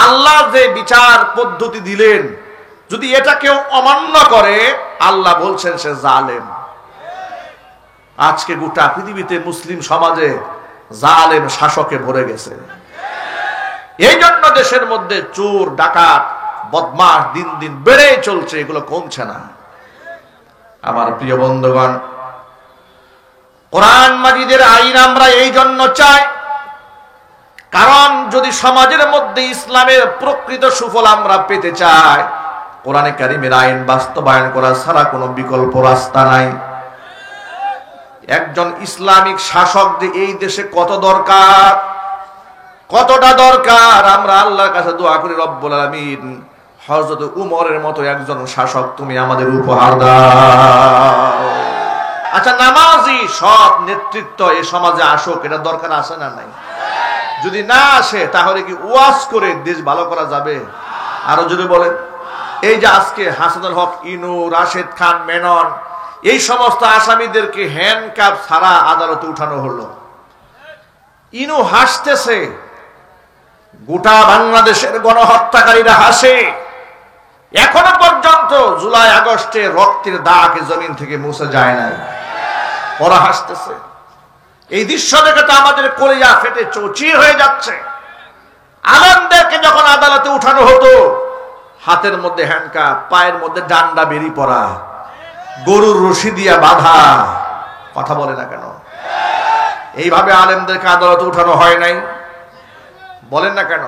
আল্লাহ যে বিচার পদ্ধতি দিলেন, যদি এটা কেউ অমান্য করে, আল্লাহ বলছেন সে জালেম। আজকে গোটা পৃথিবীতে মুসলিম সমাজে জালেম শাসকে ভরে গেছে। এই জন্য দেশের মধ্যে চোর, ডাকাত, বদমাশ দিন দিন বেড়েই চলছে, এগুলো কমছে না। আমার প্রিয় বন্ধুগণ, কোরআন মাজিদের আইন আমরা এই জন্য চাই, কারণ যদি সমাজের মধ্যে ইসলামের প্রকৃত সুফল আমরা পেতে চাই, কোরআনে কারিমের আইন বাস্তবায়ন করা ছাড়া কোনো বিকল্প রাস্তা নাই। একজন ইসলামিক শাসক যে এই দেশে কত দরকার, কতটা দরকার, আমরা আল্লাহর কাছে দোয়া করি, রব্বুল আলামিন হযরত উমরের মতো একজন শাসক তুমি আমাদের উপহার দাও। আচ্ছা, নামাজি সৎ নেতৃত্ব এই সমাজে আসুক, এটা দরকার আছে না নাই? যদি না আসে তাহলে কি ওয়াজ করে দেশ ভালো করা যাবে? আরো যদি বলেন, এই যে আজকে হাসানুল হক ইনু, রাশেদ খান মেনন, এই সমস্ত আসামিদেরকে হ্যান্ডকাপ ছাড়া আদালতে উঠানো হলো। ইনু হাসতেছে, গোটা বাংলাদেশের গণহত্যাকারীরা হাসে। এখনো পর্যন্ত জুলাই আগস্টে রক্তের দাগ জমিন থেকে মুছে যায় নাই, ওরা হাসতেছে। এই দৃশ্য দেখে তো আমাদের কলিজা ফেটে চৌচির হয়ে যাচ্ছে। আলেমদেরকে যখন আদালতে উঠানো হতো, হাতের মধ্যে হ্যান্ডকাপ, পায়ের মধ্যে ডান্ডা বেরি পরা, গরুর রশি দিয়া বাঁধা। কথা বলে না কেন? এইভাবে আলেমদেরকে আদালতে উঠানো হয় নাই? বলেন না কেন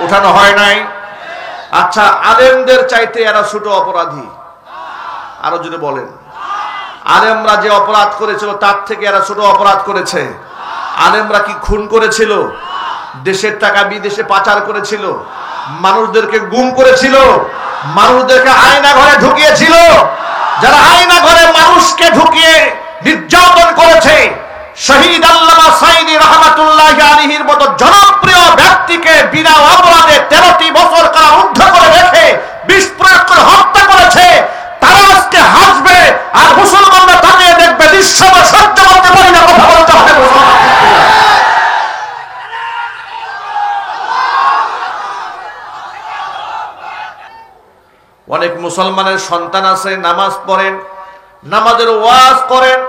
উঠানো হয় নাই? আচ্ছা, আলেমদের চাইতে এরা ছোট অপরাধী? আরো যদি বলেন, আলেমরা যে অপরাধ করেছিল তার থেকে এরা ছোট অপরাধ করেছে। আলেমরা কি খুন করেছিল? দেশের টাকা বিদেশে পাচার করেছিল, মানুষদেরকে গুম করেছিল, মানুষদেরকে আয়না ঘরে ঢুকিয়েছিল। যারা আয়না ঘরে মানুষকে ঢুকিয়ে নির্যাতন করেছে, শহীদ আল্লামা সাঈদী রাহমাতুল্লাহি আলাইহির মতো জনপ্রিয় ব্যক্তিকে বিনা অপরাধে 13টি বছর কারারুদ্ধ করে রেখে বিষ প্রয়োগ করে হত্যা করেছে, তারা আজকে হাসবে আর মুসলমানরা তাকিয়ে দেখবে। দৃশ্য সহ্য করতে পারি না, কথা বলতে হবে। অনেক মুসলমানের সন্তান আছে, নামাজ পড়েন, নামাজের ওয়াজ করেন,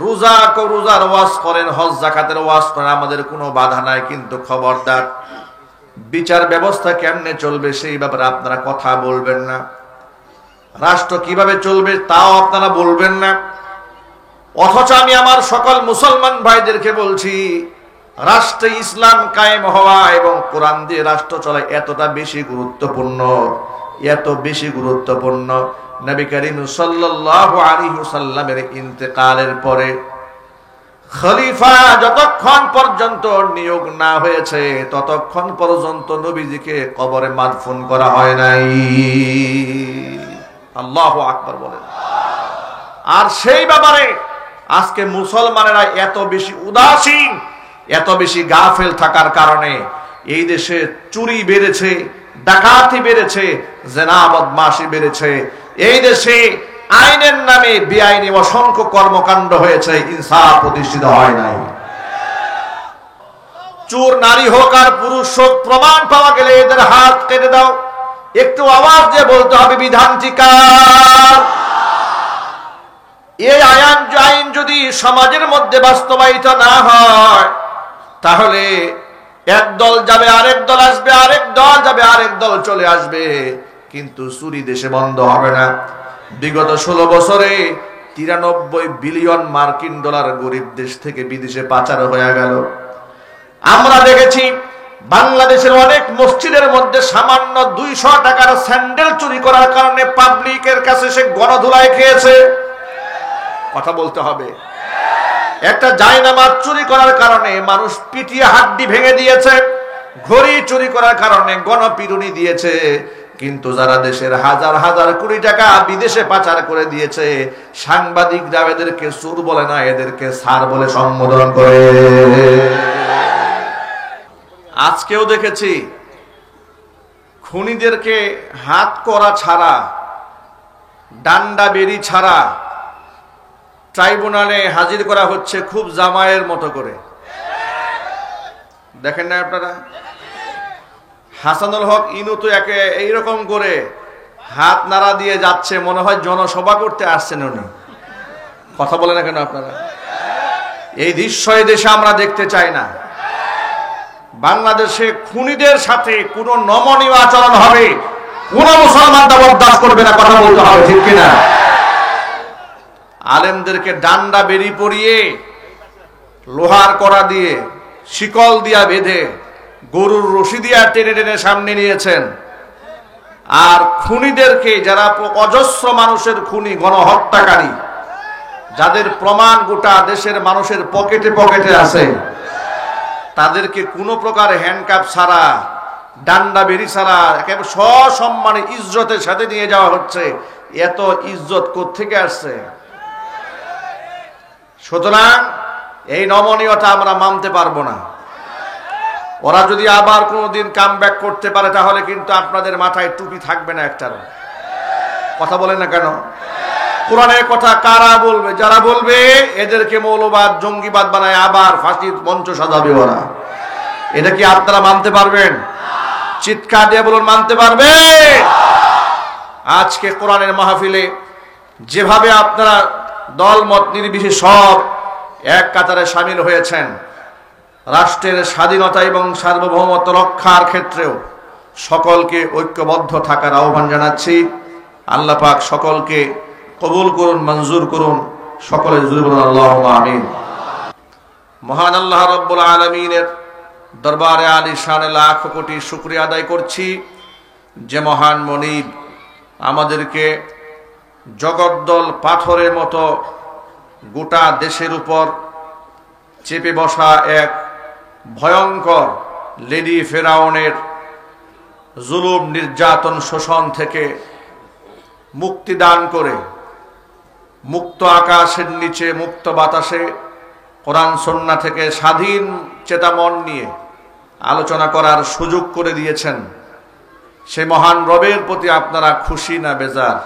রোজার ওয়াজ করেন, হজ যাকাতের ওয়াজ করেন, আমাদের কোনো বাধা নাই। কিন্তু খবরদার, বিচার ব্যবস্থা কেমনে চলবে সেই ব্যাপারে আপনারা কথা বলবেন না। রাষ্ট্র কিভাবে চলবে তাও আপনারা বলবেন না। অথচ আমি আমার সকল মুসলমান ভাইদেরকে বলছি, রাষ্ট্রে ইসলাম কায়েম হওয়া এবং কোরআন দিয়ে রাষ্ট্র চলা এতটা বেশি গুরুত্বপূর্ণ, এত বেশি গুরুত্বপূর্ণ। নবী করিম সাল্লাল্লাহু আলাইহি ওয়াসাল্লামের ইন্তেকালের পরে খলিফা যতক্ষণ পর্যন্ত নিয়োগ না হয়েছে ততক্ষণ পর্যন্ত নবীজিকে কবরে মাদফুন করা হয় নাই। আল্লাহু আকবার বলেন। আর সেই ব্যাপারে আজকে মুসলমানেরা এত বেশি উদাসীন, এত বেশি গাফেল থাকার কারণে এই দেশে চুরি বেড়েছে, ডাকাতি বেড়েছে, জেনা বদমাশি বেড়েছে। এই দেশে আইনের নামে বেআইনি অসংখ্য কর্মকাণ্ড হয়েছে, ইনসাফ প্রতিষ্ঠিত হয় নাই। চোর নারী হোক আর পুরুষ হোক, প্রমাণ পাওয়া গেলে এদের হাত কেটে দাও। একটু আওয়াজ দিয়ে বলতে হবে বিধানটি কার। এই আইন যদি সমাজের মধ্যে বাস্তবায়িত না হয়, তাহলে এক দল যাবে, আরেক দল আসবে, আরেক দল যাবে, আরেক দল চলে আসবে, কিন্তু চুরি দেশে বন্ধ হবে না। বিগত 16 বছরে 93 বিলিয়ন মার্কিন ডলার গরিব দেশ থেকে বিদেশে পাচার হয়ে গেল। আমরা দেখেছি বাংলাদেশের অনেক মসজিদের মধ্যে সামান্য 200 টাকার স্যান্ডেল চুরি করার কারণে পাবলিকের কাছে সে গণধুলাই খেয়েছে। কথা বলতে হবে। একটা জায়নামাজ চুরি করার কারণে মানুষ পিটিয়ে হাড্ডি ভেঙে দিয়েছে, ঘড়ি চুরি করার কারণে গণপিটুনি দিয়েছে। কিন্তু যারা দেশের হাজার হাজার কোটি টাকা বিদেশে পাচার করে দিয়েছে, সাংবাদিকরা এদেরকে চোর বলে না, এদেরকে স্যার বলে সম্বোধন করে। আজকেও দেখেছি খুনিদেরকে হাত করা ছাড়া, ডান্ডা বেরি ছাড়া ট্রাইব্যুনালে হাজির করা হচ্ছে খুব জামাইয়ের মতো করে। দেখেন না আপনারা? হাসানুল হক ইনু তো একে এইরকম করে হাত নাড়া দিয়ে যাচ্ছে, মনে হয় জনসভা করতে আসছেন উনি। কথা বলে না কেন আপনারা? এই দৃশ্য এই দেশে আমরা দেখতে চাই না। বাংলাদেশে খুনিদের সাথে কোনো নমনীয় আচরণ হবে, কোন মুসলমান তা বরদাস্ত করবে না। কথা বলতে হবে, ঠিক কিনা? আলেমদেরকে ডান্ডা বেরি পরিয়ে, লোহার কড়া দিয়ে, শিকল দিয়া বেঁধে, গরুর রশি দিয়া টেনে টেনে সামনে নিয়েছেন। আর খুনিদেরকে, যারা অজস্র মানুষের খুনি, গণহত্যাকারী, যাদের প্রমাণ গোটা দেশের মানুষের পকেটে পকেটে আছে, তাদেরকে কোনো প্রকার হ্যান্ডকাপ ছাড়া, ডান্ডা বেরি ছাড়া একেবারে সসম্মানে ইজ্জতের সাথে নিয়ে যাওয়া হচ্ছে। এত ইজ্জত কোত্থেকে আসছে? সুতরাং এই নমনীয়তা আমরা মানতে পারবো না। ওরা যদি আবার কোনোদিন কামব্যাক করতে পারে, তাহলে কিন্তু আপনাদের মাথায় টুপি থাকবে না একটারও। কথা বলেন না কেন? কোরআনের কথা কারা বলবে? যারা বলবে এদেরকে মৌলবাদ, জঙ্গিবাদ বানায় আবার ফাঁসির মঞ্চ সাজাবে ওরা। এটা কি আপনারা মানতে পারবেন? চিৎকার দিয়ে বলুন, মানতে পারবে? আজকে কোরআনের মাহফিলে যেভাবে আপনারা দল মত নির্বিশেষে সব এক কাতারে শামিল হয়েছেন, রাষ্ট্রের স্বাধীনতা এবং সার্বভৌমত্ব রক্ষার ক্ষেত্রেও সকলকে ঐক্যবদ্ধ থাকার আহ্বান জানাচ্ছি। আল্লাহ পাক সকলকে কবুল করুন, মঞ্জুর করুন। সকলে জোরে বলুন আল্লাহুম্মা আমিন। মহান আল্লাহ রাব্বুল আলামিনের দরবারে আলিশানে লাখ কোটি শুকরিয়া আদায় করছি, যে মহান মনিব আমাদেরকে জগদ্দল পাথরের মতো গোটা দেশের উপর চেপে বসা এক ভয়ঙ্কর লেডি ফেরাউনের জুলুম, নির্যাতন, শোষণ থেকে মুক্তি দান করে মুক্ত আকাশের নিচে, মুক্ত বাতাসে কোরআন সুন্নাহ থেকে স্বাধীন চেতামন নিয়ে আলোচনা করার সুযোগ করে দিয়েছেন। সে মহান রবের প্রতি আপনারা খুশি না বেজার?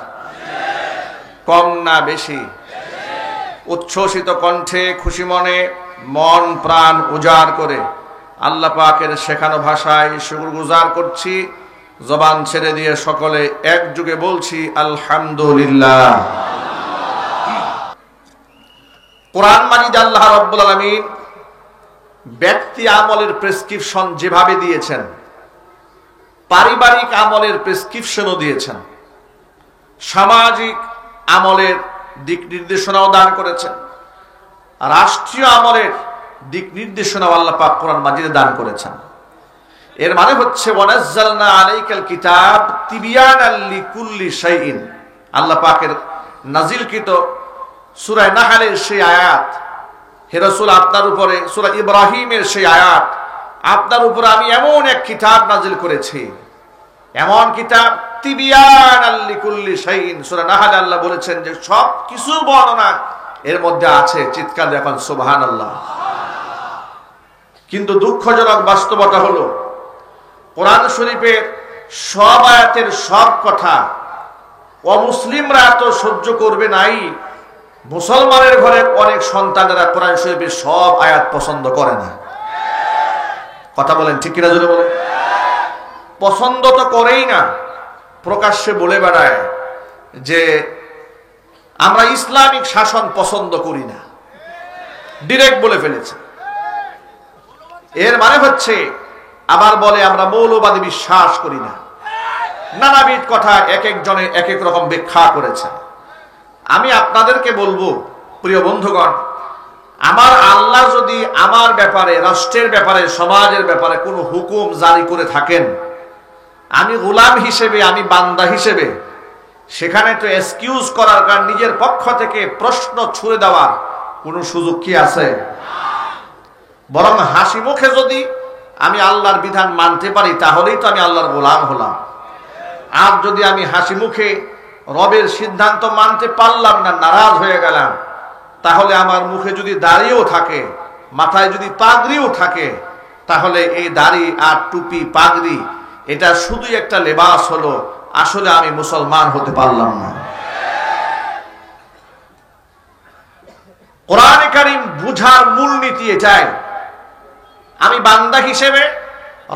কম না বেশি? উচ্ছ্বসিত কণ্ঠে, খুশি মনে, মন প্রাণ উজাড় করে আল্লাহ পাকের শেখানো ভাষায় শুকরগুজার করছি। জবান ছেড়ে দিয়ে সকলে একযোগে বলছি আলহামদুলিল্লাহ। কোরআন মাজিদ আল্লাহ রাব্বুল আলামিন ব্যক্তি আমলের প্রেসক্রিপশন যেভাবে দিয়েছেন, পারিবারিক আমলের প্রেসক্রিপশনও দিয়েছেন, সামাজিক আমলের দিক নির্দেশনাও দান করেছেন, রাষ্ট্রীয় আমলের দিক নির্দেশনাও আল্লাহ পাক কোরআন মাজিদে দান করেছেন। এর মানে হচ্ছে ওয়ানাজ্জালনা আলাইকাল কিতাব তিবিয়ানাল লিকুল্লি শাইইন। আল্লাহ পাকের নাজিলকৃত সূরা নাহলের সেই আয়াত, হে রাসূল আপনার উপরে, সূরা ইব্রাহিমের সেই আয়াত, আপনার উপরে আমি এমন এক কিতাব নাজিল করেছি, এমন কিতাব তিবিয়ানাল লিকুল্লি শাইইন। সূরা নাহলে আল্লাহ বলেছেন যে সব কিছু বর্ণনা এর মধ্যে আছে। চিৎকার এখন সুবহানাল্লাহ। কিন্তু দুঃখজনক বাস্তবতা হলো কোরআন শরীফের সব আয়াতের সব কথা অমুসলিমরা এত সহ্য করবে নাই। মুসলমানের ঘরের অনেক সন্তানেরা কোরআন শরীফের সব আয়াত পছন্দ করে না। কথা বলেন ঠিক কিনা? জোরে বলেন। পছন্দ তো করেই না, প্রকাশ্যে বলে বেড়ায় যে আমরা ইসলামিক শাসন পছন্দ করি না, ডিরেক্ট বলে ফেলেছে। এর মানে হচ্ছে আবার বলে আমরা মৌলবাদী বিশ্বাস করি না। নানাবিধ কথা এক একজনে এক এক রকম ব্যাখ্যা করেছে। আমি আপনাদেরকে বলবো, প্রিয় বন্ধুগণ, আমার আল্লাহ যদি আমার ব্যাপারে, রাষ্ট্রের ব্যাপারে, সমাজের ব্যাপারে কোনো হুকুম জারি করে থাকেন, আমি গোলাম হিসেবে, আমি বান্দা হিসেবে সেখানে তো এক্সকিউজ করার, কারণ নিজের পক্ষ থেকে প্রশ্ন ছুড়ে দেওয়ার কোনো সুযোগ কি আছে? বরং হাসি মুখে যদি আমি আল্লাহর বিধান মানতে পারি, তাহলেই তো আমি আল্লাহর গোলাম হলাম। আর যদি আমি হাসি মুখে রবের সিদ্ধান্ত মানতে পারলাম না, নারাজ হয়ে গেলাম, তাহলে আমার মুখে যদি দাড়িও থাকে, মাথায় যদি পাগড়িও থাকে, তাহলে এই দাড়ি আর টুপি, পাগড়ি এটা শুধুই একটা লেবাস হলো, আসলে আমি মুসলমান হতে পারলাম না। কোরআনে কারীম বুঝার মূলনীতি এটাই। আমি বান্দা হিসেবে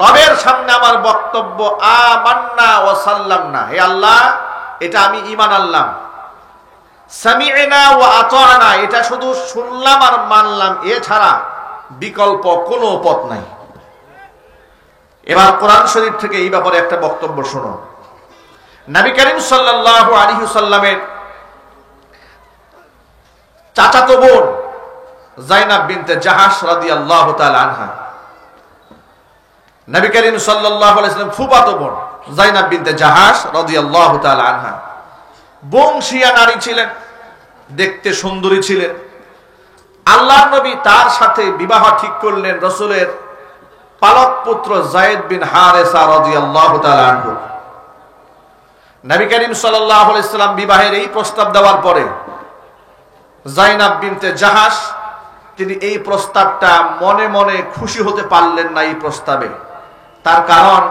রবের সামনে আমার বক্তব্য আমান্না ওয়া সাল্লামনা, হে আল্লাহ এটা আমি ঈমান আনলাম, সামি'না ওয়া আতা'না এটা শুধু শুনলাম আর মানলাম, এছাড়া বিকল্প কোনো পথ নাই। এবার কোরআন শরীফ থেকে এই ব্যাপারে একটা বক্তব্য শোনো। নবী করিম সাল্লাল্লাহু আলাইহি ওয়াসাল্লামের চাচাতো বোন যায়নাব বিনতে জাহাশ রাদিয়াল্লাহু তাআলা আনহা, নবী করিম সাল্লাল্লাহু আলাইহি ওয়াসাল্লাম ফুফাতো বোন যায়নাব বিনতে জাহাশ রাদিয়াল্লাহু তাআলা আনহা বংশীয়া নারী ছিলেন, দেখতে সুন্দরী ছিলেন। আল্লাহর নবী তার সাথে বিবাহ ঠিক করলেন রাসূলের পালক পুত্র যায়েদ বিন হারেসা রাদিয়াল্লাহু তাআলা আনহু। নবী করিম সাল্লাল্লাহু আলাইহি ওয়াসাল্লাম বিবাহের এই প্রস্তাব দেওয়ার পরে যায়নাব বিনতে জাহাশ তিনি এই প্রস্তাবটা মনে মনে খুশি হতে পারলেন না। এই প্রস্তাবে তার কারণ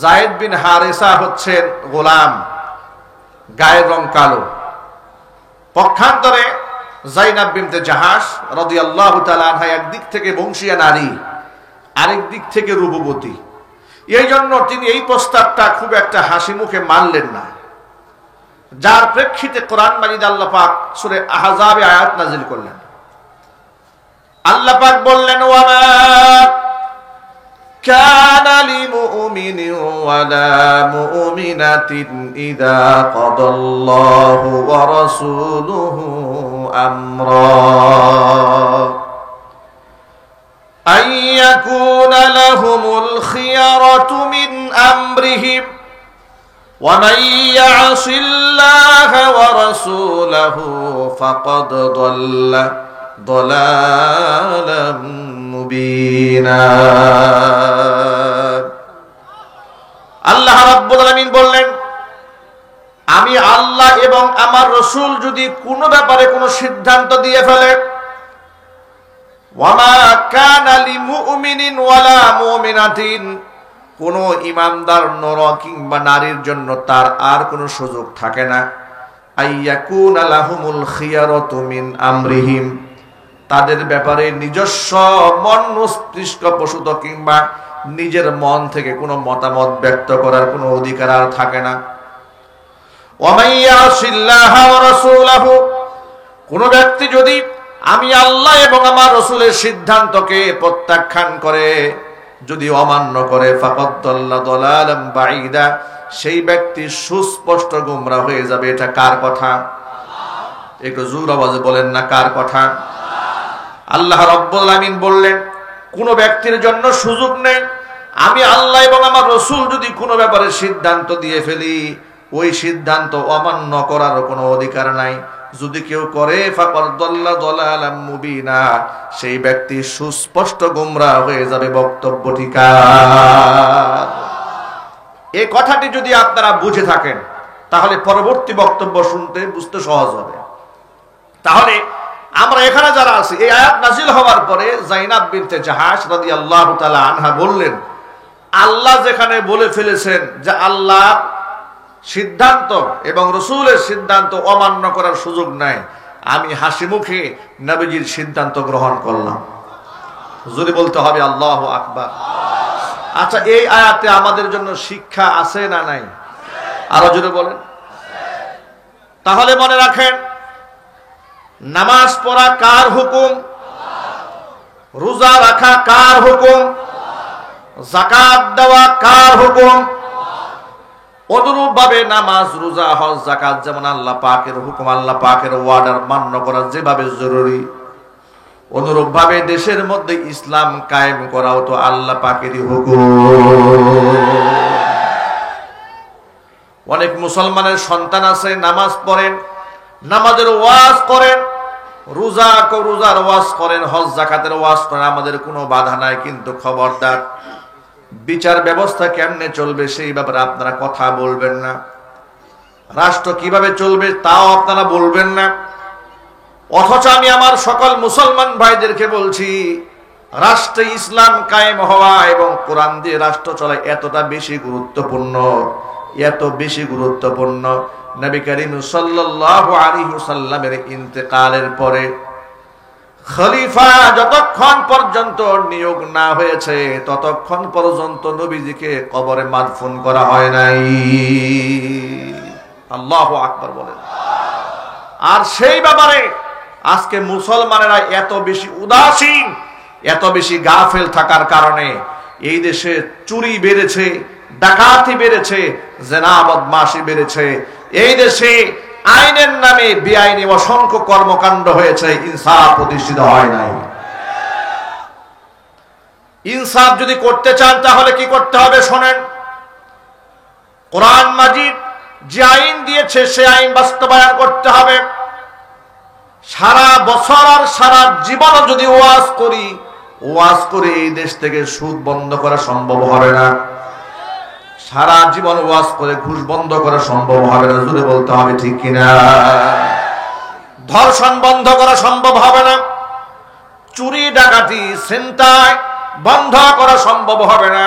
যায়েদ বিন হারেসা হচ্ছেন গোলাম, গায়ের রং কালো। পক্ষান্তরে যায়নাব বিনতে জাহাশ রাদিয়াল্লাহু তাআলা আনহা একদিক থেকে বংশীয়া নারী, আরেক দিক থেকে রূপবতী। এই জন্য তিনি এই প্রস্তাবটা খুব একটা হাসি মুখে মানলেন না, যার প্রেক্ষিতে কোরআন মাজিদ আল্লাহ পাক সূরা আহজাবে আয়াত নাযিল করলেন। আল্লাহ পাক বললেন, ওয়ামা কানা লিমুমিনিন ওয়ালা মুমিনাতিন ইযা কাদাল্লাহু ওয়া রাসূলুহু আমরা আন ইয়াকুনা লাহুমুল খিয়ারাতু মিন আমরিহিম ওয়া মান ইয়াসিল্লাহা ওয়া রাসূলাহু ফাকাদ দাল্লা দালালাম মুবিনা। আল্লাহ রাব্বুল আলামিন বললেন, আমি আল্লাহ এবং আমার রাসূল যদি কোনো ব্যাপারে কোনো সিদ্ধান্ত দিয়ে ফেলে, ওয়ামা কানা লিমুমিনিন ওয়ালা মুমিনাতিন কোন ঈমানদার নর কিংবা নারীর জন্য তার আর কোনো সুযোগ থাকে না, আইয়াকুনা লাহুমুল খিয়ারাতু মিন আমরিহিম তাদের ব্যাপারে নিজস্ব মন মস্তিষ্ক প্রসূত কিংবা নিজের মন থেকে কোনো মতামত ব্যক্ত করার কোনো অধিকার আর থাকে না। ওয়া মান ইয়াসিল্লাহা ওয়া রাসূলাহু কোন ব্যক্তি যদি আমি আল্লাহ এবং আমার রাসূলের সিদ্ধান্তকে প্রত্যাখ্যান করে, যদি অমান্য করে, ফাকাদ দাল্লা দালালাম বাঈদা সেই ব্যক্তি সুস্পষ্ট গোমরাহ হয়ে যাবে। এটা কার কথা? একটু জোর আওয়াজে বলেন না, কার কথা? আল্লাহ রাব্বুল আলামিন বললেন, কোন ব্যক্তির জন্য সুযোগ নেই। আমি আল্লাহ এবং আমার রাসূল যদি কোনো ব্যাপারে সিদ্ধান্ত দিয়ে ফেলি, ওই সিদ্ধান্ত অমান্য করার কোনো অধিকার নাই। যদি কেউ করে ফাকাদ দাল্লা দালালাম মুবিনা সেই ব্যক্তি সুস্পষ্ট গোমরাহ হয়ে যাবে। বক্তব্যটি কার? এই কথাটি যদি আপনারা বুঝে থাকেন তাহলে পরবর্তী বক্তব্য শুনতে বুঝতে সহজ হবে। তাহলে আমরা এখানে যারা আছি, এই আয়াত নাযিল হওয়ার পরে যায়নাব বিনতে জাহাশ রাদিয়াল্লাহু তাআলা আনহা বললেন, আল্লাহ যেখানে বলে ফেলেছেন যে আল্লাহ সিদ্ধান্ত এবং রাসূলের সিদ্ধান্ত অমান্য করার সুযোগ নাই, আমি হাসি মুখে নবীজির সিদ্ধান্ত গ্রহণ করলাম। জোরে বলতে হবে আল্লাহু আকবার। আচ্ছা, এই আয়াতে আমাদের জন্য শিক্ষা আছে না নাই? আরো জোরে বলেন। তাহলে মনে রাখেন, নামাজ পড়া কার হুকুম? রোজা রাখা কার হুকুম? যাকাত দেওয়া কার হুকুম? অনুরূপ ভাবে নামাজ, রোজা, হজ, যাকাত যেমন আল্লাহ পাকের হুকুম, আল্লাহ পাকের ওয়ার্ডার মান্য করা যেভাবে জরুরি, অনুরূপ ভাবে দেশের মধ্যে ইসলাম কায়েম করাও তো আল্লাহ পাকেরই হুকুম। অনেক মুসলমানের সন্তান আছে, নামাজ পড়েন, নামাজের ওয়াজ করেন, রোজার ওয়াজ করেন, হজ যাকাতের ওয়াজ করেন, আমাদের কোনো বাধা নাই। কিন্তু খবরদার, বিচার ব্যবস্থা কেমনে চলবে সেই ব্যাপারে আপনারা কথা বলবেন না। রাষ্ট্র কিভাবে চলবে তাও আপনারা বলবেন না। অথচ আমি আমার সকল মুসলমান ভাইদেরকে বলছি, রাষ্ট্রে ইসলাম কায়েম হওয়া এবং কোরআন দিয়ে রাষ্ট্র চলা এতটা বেশি গুরুত্বপূর্ণ, এত বেশি গুরুত্বপূর্ণ। নবী করিম সাল্লাল্লাহু আলাইহি ওয়াসাল্লামের ইন্তেকালের পরে খলিফা যতক্ষণ পর্যন্ত নিয়োগ না হয়েছে ততক্ষণ পর্যন্ত নবীজিকে কবরে মাদফুন করা হয় নাই। আল্লাহু আকবার বলেন। আর সেই ব্যাপারে আজকে মুসলমানেরা এত বেশি উদাসীন, এত বেশি গাফেল থাকার কারণে এই দেশে চুরি বেড়েছে, ডাকাতি বেড়েছে, জেনা বদমাশি বেড়েছে। এই দেশে আইনের নামে বেআইনি অসংখ্য কর্মকাণ্ড হয়েছে, ইনসাফ প্রতিষ্ঠিত হয় নাই। ইনসাফ যদি করতে চান তাহলে কি করতে হবে শোনেন। কোরআন মাজিদ যে আইন দিয়েছে সে আইন বাস্তবায়ন করতে হবে। সারা বছর আর সারা জীবন যদি ওয়াজ করে এই দেশ থেকে সুদ বন্ধ করা সম্ভব হবে না। সারা জীবন ওয়াজ করে ঘুষ বন্ধ করা সম্ভব হবে না। জোরে বলতে হবে ঠিক কিনা। ধর্ষণ বন্ধ করা সম্ভব হবে না। চুরি ডাকাতি ছিনতাই বন্ধ করা সম্ভব হবে না।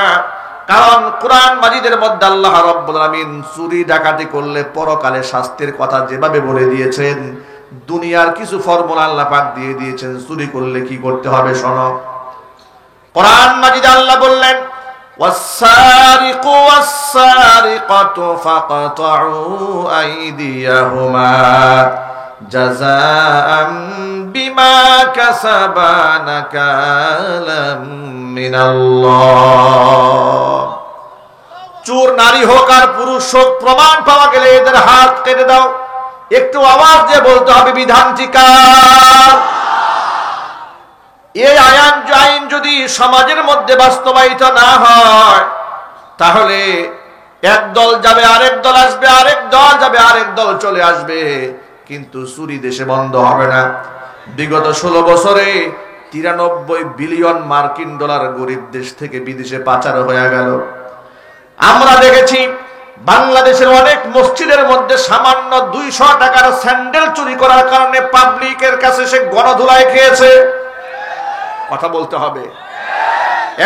কারণ কোরআন মাজিদের মধ্যে আল্লাহ রাব্বুল আলামিন চুরি ডাকাতি করলে পরকালে শাস্তির কথা যেভাবে বলে দিয়েছেন, দুনিয়ার কিছু ফর্মুলা আল্লাহ পাক দিয়ে দিয়েছেন। চুরি করলে কি করতে হবে শোনো। কোরআন মাজিদে আল্লাহ বললেন, والسارق والسارقة فاقطعوا أيديهما جزاء بما كسبا نكالا من الله। চোর নারী হোক আর পুরুষ হোক, প্রমাণ পাওয়া গেলে এদের হাত কেটে দাও। একটু আওয়াজ দিয়ে বলতে হবে বিধানটি কার। এই আইন যদি সমাজের মধ্যে বাস্তবায়িত না হয় তাহলে এক দল যাবে, আরেক দল আসবে, আরেক দল যাবে, আরেক দল চলে আসবে, কিন্তু চুরি দেশে বন্ধ হবে না। বিগত 16 বছরে 93 বিলিয়ন মার্কিন ডলার গরিব দেশ থেকে বিদেশে পাচার হয়ে গেল। আমরা দেখেছি বাংলাদেশের অনেক মসজিদের মধ্যে সামান্য 200 টাকার স্যান্ডেল চুরি করার কারণে পাবলিকের কাছে সে গণধুলাই খেয়েছে। কথা বলতে হবে।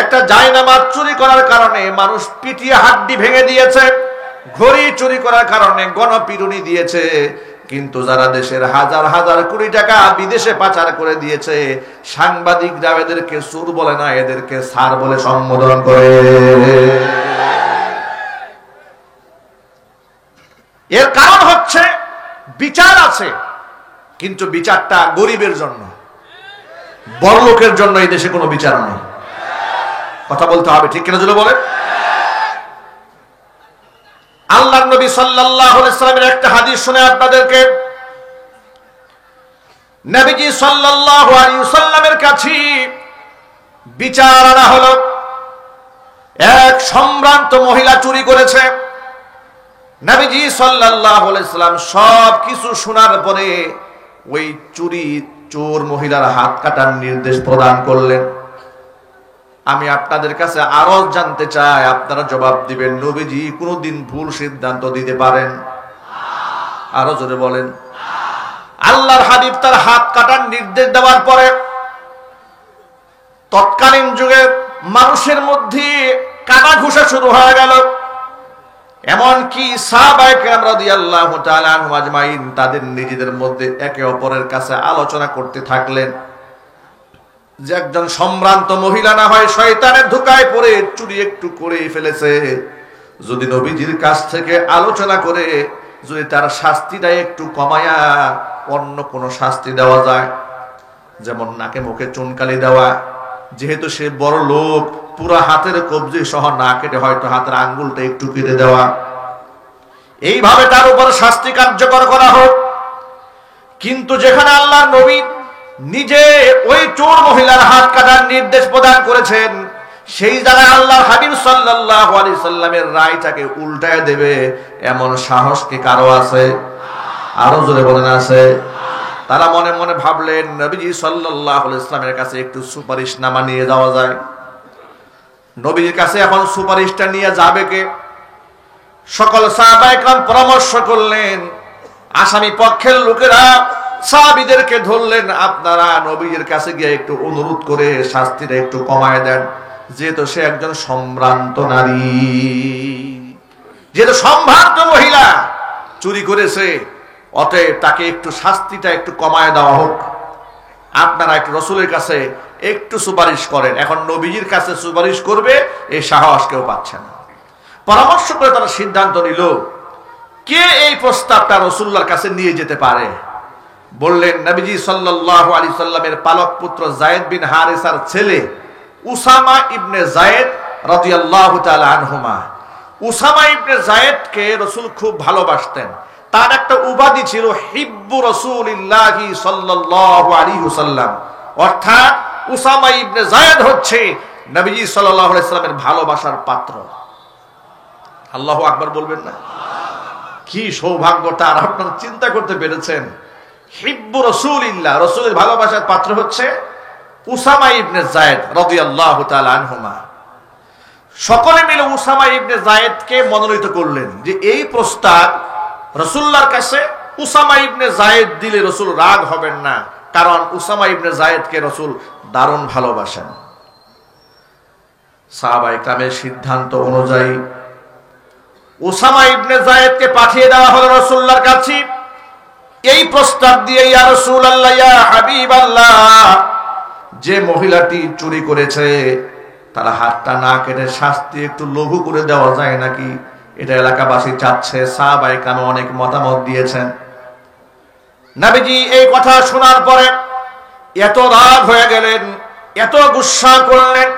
একটা জায়নামাজ চুরি করার কারণে মানুষ পিটিয়ে হাড্ডি ভেঙে দিয়েছে। ঘড়ি চুরি করার কারণে গণপিটুনি দিয়েছে। কিন্তু যারা দেশের হাজার হাজার কোটি টাকা বিদেশে পাচার করে দিয়েছে, সাংবাদিকরা এদেরকে চোর বলে না, এদেরকে স্যার বলে সম্বোধন করে। এর কারণ হচ্ছে বিচার আছে, কিন্তু বিচারটা গরিবের জন্য, বড় লোকের জন্য এই দেশে কোনো বিচার নেই। কথা বলতে হবে ঠিক কিনা জোরে বলে। আল্লাহর নবী সাল্লাল্লাহু আলাইহি ওয়াসাল্লামের একটা হাদিস শুনে আপনাদেরকে। নবীজি সাল্লাল্লাহু আলাইহি ওয়াসাল্লামের কাছে বিচার আনা হলো। এক সম্ভ্রান্ত মহিলা চুরি করেছে। নবীজি সাল্লাল্লাহু আলাইহি ওয়াসাল্লাম সব কিছু শোনার পরে ওই চোর মহিলার হাত কাটার নির্দেশ প্রদান করলেন। আমি আপনাদের কাছে আরো জানতে চাই, আপনারা জবাব দিবেন, নবীজি কোনদিন ভুল সিদ্ধান্ত দিতে পারেন? আরো জোরে বলেন। আল্লাহর হাবিব তার হাত কাটার নির্দেশ দেওয়ার পরে তৎকালীন যুগে মানুষের মধ্যে কানা ঘুষা শুরু হয়ে গেল। এমনকি সাহাবায়ে কেরাম রাদিয়াল্লাহু তাআলা আনহুম আজমাইন তাদের নিজেদের মধ্যে একে অপরের কাছে আলোচনা করতে থাকলেন যে একজন সম্ভ্রান্ত মহিলা না হয় শয়তানের ধোঁকায় পড়ে চুরি একটু করে ফেলেছে, যদি নবীজির কাছ থেকে আলোচনা করে যদি তার শাস্তিটা একটু কমায়া অন্য কোনো শাস্তি দেওয়া যায়, যেমন নাকে মুখে চুনকালি দেওয়া, যেহেতু সে বড় লোক, পুরা হাতের কবজি সহ না কেটে হয়তো হাতের আঙ্গুলটা একটু কেটে দেওয়া, এইভাবে তার উপর শাস্তি কার্যকর করা হোক। কিন্তু যেখানে আল্লাহর নবী নিজে ওই চোর মহিলার হাত কাটার নির্দেশ প্রদান করেছেন, সেই জায়গায় আল্লাহর হাবিব সাল্লাল্লাহু আলাইহি সাল্লামের রায়টাকে উল্টায় দেবে এমন সাহস কি কারো আছে? আরো জোরে বলেন আছে? তারা মনে মনে ভাবলেন নবীজি সাল্লাল্লাহু আলাইহি সাল্লামের কাছে একটু সুপারিশনামা নিয়ে যাওয়া যায়। নবীর কাছে এখন সুপারিশটা নিয়ে যাবে কে? সকল সাহাবায়ে কেরাম পরামর্শ করলেন। আসামি পক্ষের লোকেরা সাহাবীদেরকে ধরলেন, আপনারা নবীর কাছে গিয়ে একটু অনুরোধ করে শাস্তিটা একটু কমায় দেন, যেহেতু সে একজন সম্ভ্রান্ত নারী, যেহেতু সম্ভ্রান্ত মহিলা চুরি করেছে, অতএব তাকে একটু শাস্তিটা একটু কমায় দেওয়া হোক। আপনারা একটু রসুলের কাছে একটু সুপারিশ করেন। এখন নবীজির কাছে সুপারিশ করবে এই সাহস কেউ পাচ্ছে না। পরামর্শ করে তারা সিদ্ধান্ত নিল, কে এই প্রস্তাবটা রসুল্লাহর কাছে নিয়ে যেতে পারে। বললেন নবীজি সাল্লাল্লাহু আলাইহি সাল্লামের পালক পুত্র যায়েদ বিন হারিসার ছেলে উসামা ইবনে যায়েদ রাদিয়াল্লাহু তাআলা আনহুমা। উসামা ইবনে যায়েদকে রাসূল খুব ভালোবাসতেন। তার একটা উপাধি ছিল হিব্বু রাসূলিল্লাহি সাল্লাল্লাহু আলাইহি ওয়াসাল্লাম, অর্থাৎ উসামা ইবনে যায়েদ হচ্ছে নবীজি সাল্লাল্লাহু আলাইহি সাল্লামের ভালোবাসার পাত্র। আল্লাহু আকবার বলবেন না? কি সৌভাগ্য তার, আপনারা চিন্তা করতে পেরেছেন? হিব্বু রাসূলিল্লাহ, রাসূলের ভালোবাসার পাত্র হচ্ছে উসামা ইবনে যায়েদ রাদিয়াল্লাহু তাআলা আনহুমা। সকলে মিলে উসামা ইবনে যায়েদকে মনোনীত করলেন যে এই প্রস্তাব রাসূলুল্লাহর কাছে উসামা ইবনে যায়েদ দিলে রাসূল রাগ হবেন না, কারণ উসামা ইবনে যায়েদকে রাসূল দারুণ ভালোবাসেন। সাহাবায়ে কেরামের সিদ্ধান্ত অনুযায়ী উসামা ইবনে যায়েদকে পাঠিয়ে দেওয়া হলো রাসূলুল্লাহর কাছে এই প্রস্তাব দিয়ে, ইয়া রাসূলুল্লাহ, ইয়া হাবিবাল্লাহ, যে মহিলাটি চুরি করেছে তার হাতটা না কেটে শাস্তি একটু লঘু করে দেওয়া যায় নাকি, এটা এলাকাবাসী চাচ্ছে। সাহাবায়ে কেরাম অনেক মতামত দিয়েছেন। নবীজি এই কথা শোনার পরে এত রাগ হয়ে গেলেন, এত গুসসা করলেন,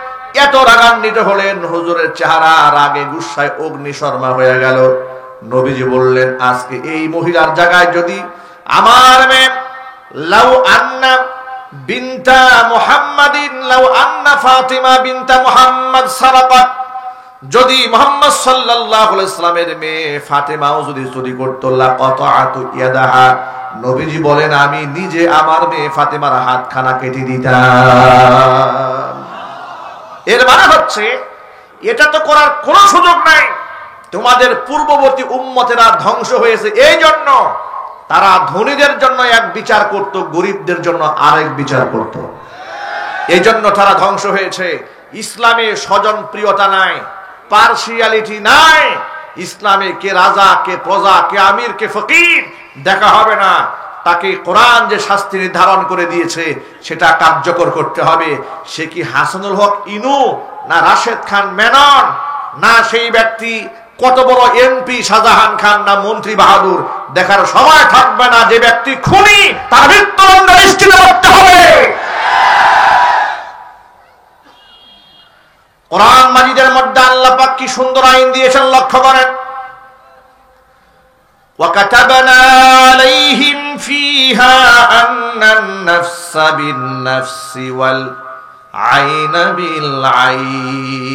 এত রাগান্বিত হলেন, হুজুরের চেহারা রাগে গুসায় অগ্নিশর্মা হয়ে গেল। নবীজি বললেন, আজকে এই মহিলার জায়গায় যদি আমার মেয়ে লাউ আন্না বিনতা মুহাম্মাদিন, লাউ আন্না ফাতিমা বিনতা মুহাম্মদ সারাকাত, যদি মুহাম্মদ সাল্লাল্লাহু আলাইহি সাল্লামের মেয়ে ফাতেমাও যদি চুরি করত, লাকাতাতু ইয়াদাহা, নবীজি বলেন আমি নিজে আমার মেয়ে ফাতেমার হাতখানা কেটে দিতাম। এর মানে হচ্ছে এটা তো করার কোনো সুযোগ নাই। তোমাদের পূর্ববর্তী উম্মতেরা ধ্বংস হয়েছে এই জন্য তারা ধনীদের জন্য এক বিচার করত, গরিবদের জন্য আরেক বিচার করত, এই জন্য তারা ধ্বংস হয়েছে। ইসলামে স্বজন প্রিয়তা নাই, পার্সিয়ালিটি নাই। ইসলামে কে রাজা, কে প্রজা, কে আমির, কে ফকির দেখা হবে না। তাকে কোরআন যে শাস্তি নির্ধারণ করে দিয়েছে সেটা কার্যকর করতে হবে। সে কি হাসানুল হক ইনু, না রাশেদ খান মেনন, না সেই ব্যক্তি কত বড় এমপি শাহজাহান খান, না মন্ত্রী বাহাদুর, দেখার সময় থাকবে না। যে ব্যক্তি খুনি তার মৃত্যুদণ্ড নিশ্চিত করতে হবে। কোরআন মাজিদের মধ্যে আল্লাহ পাক কি সুন্দর আইন দিয়েছেন লক্ষ্য করেন। وَكَتَبْنَا عَلَيْهِمْ فِيهَا أَنَّ النَّفْسَ بِالنَّفْسِ وَالْعَيْنَ بِالْعَيْنِ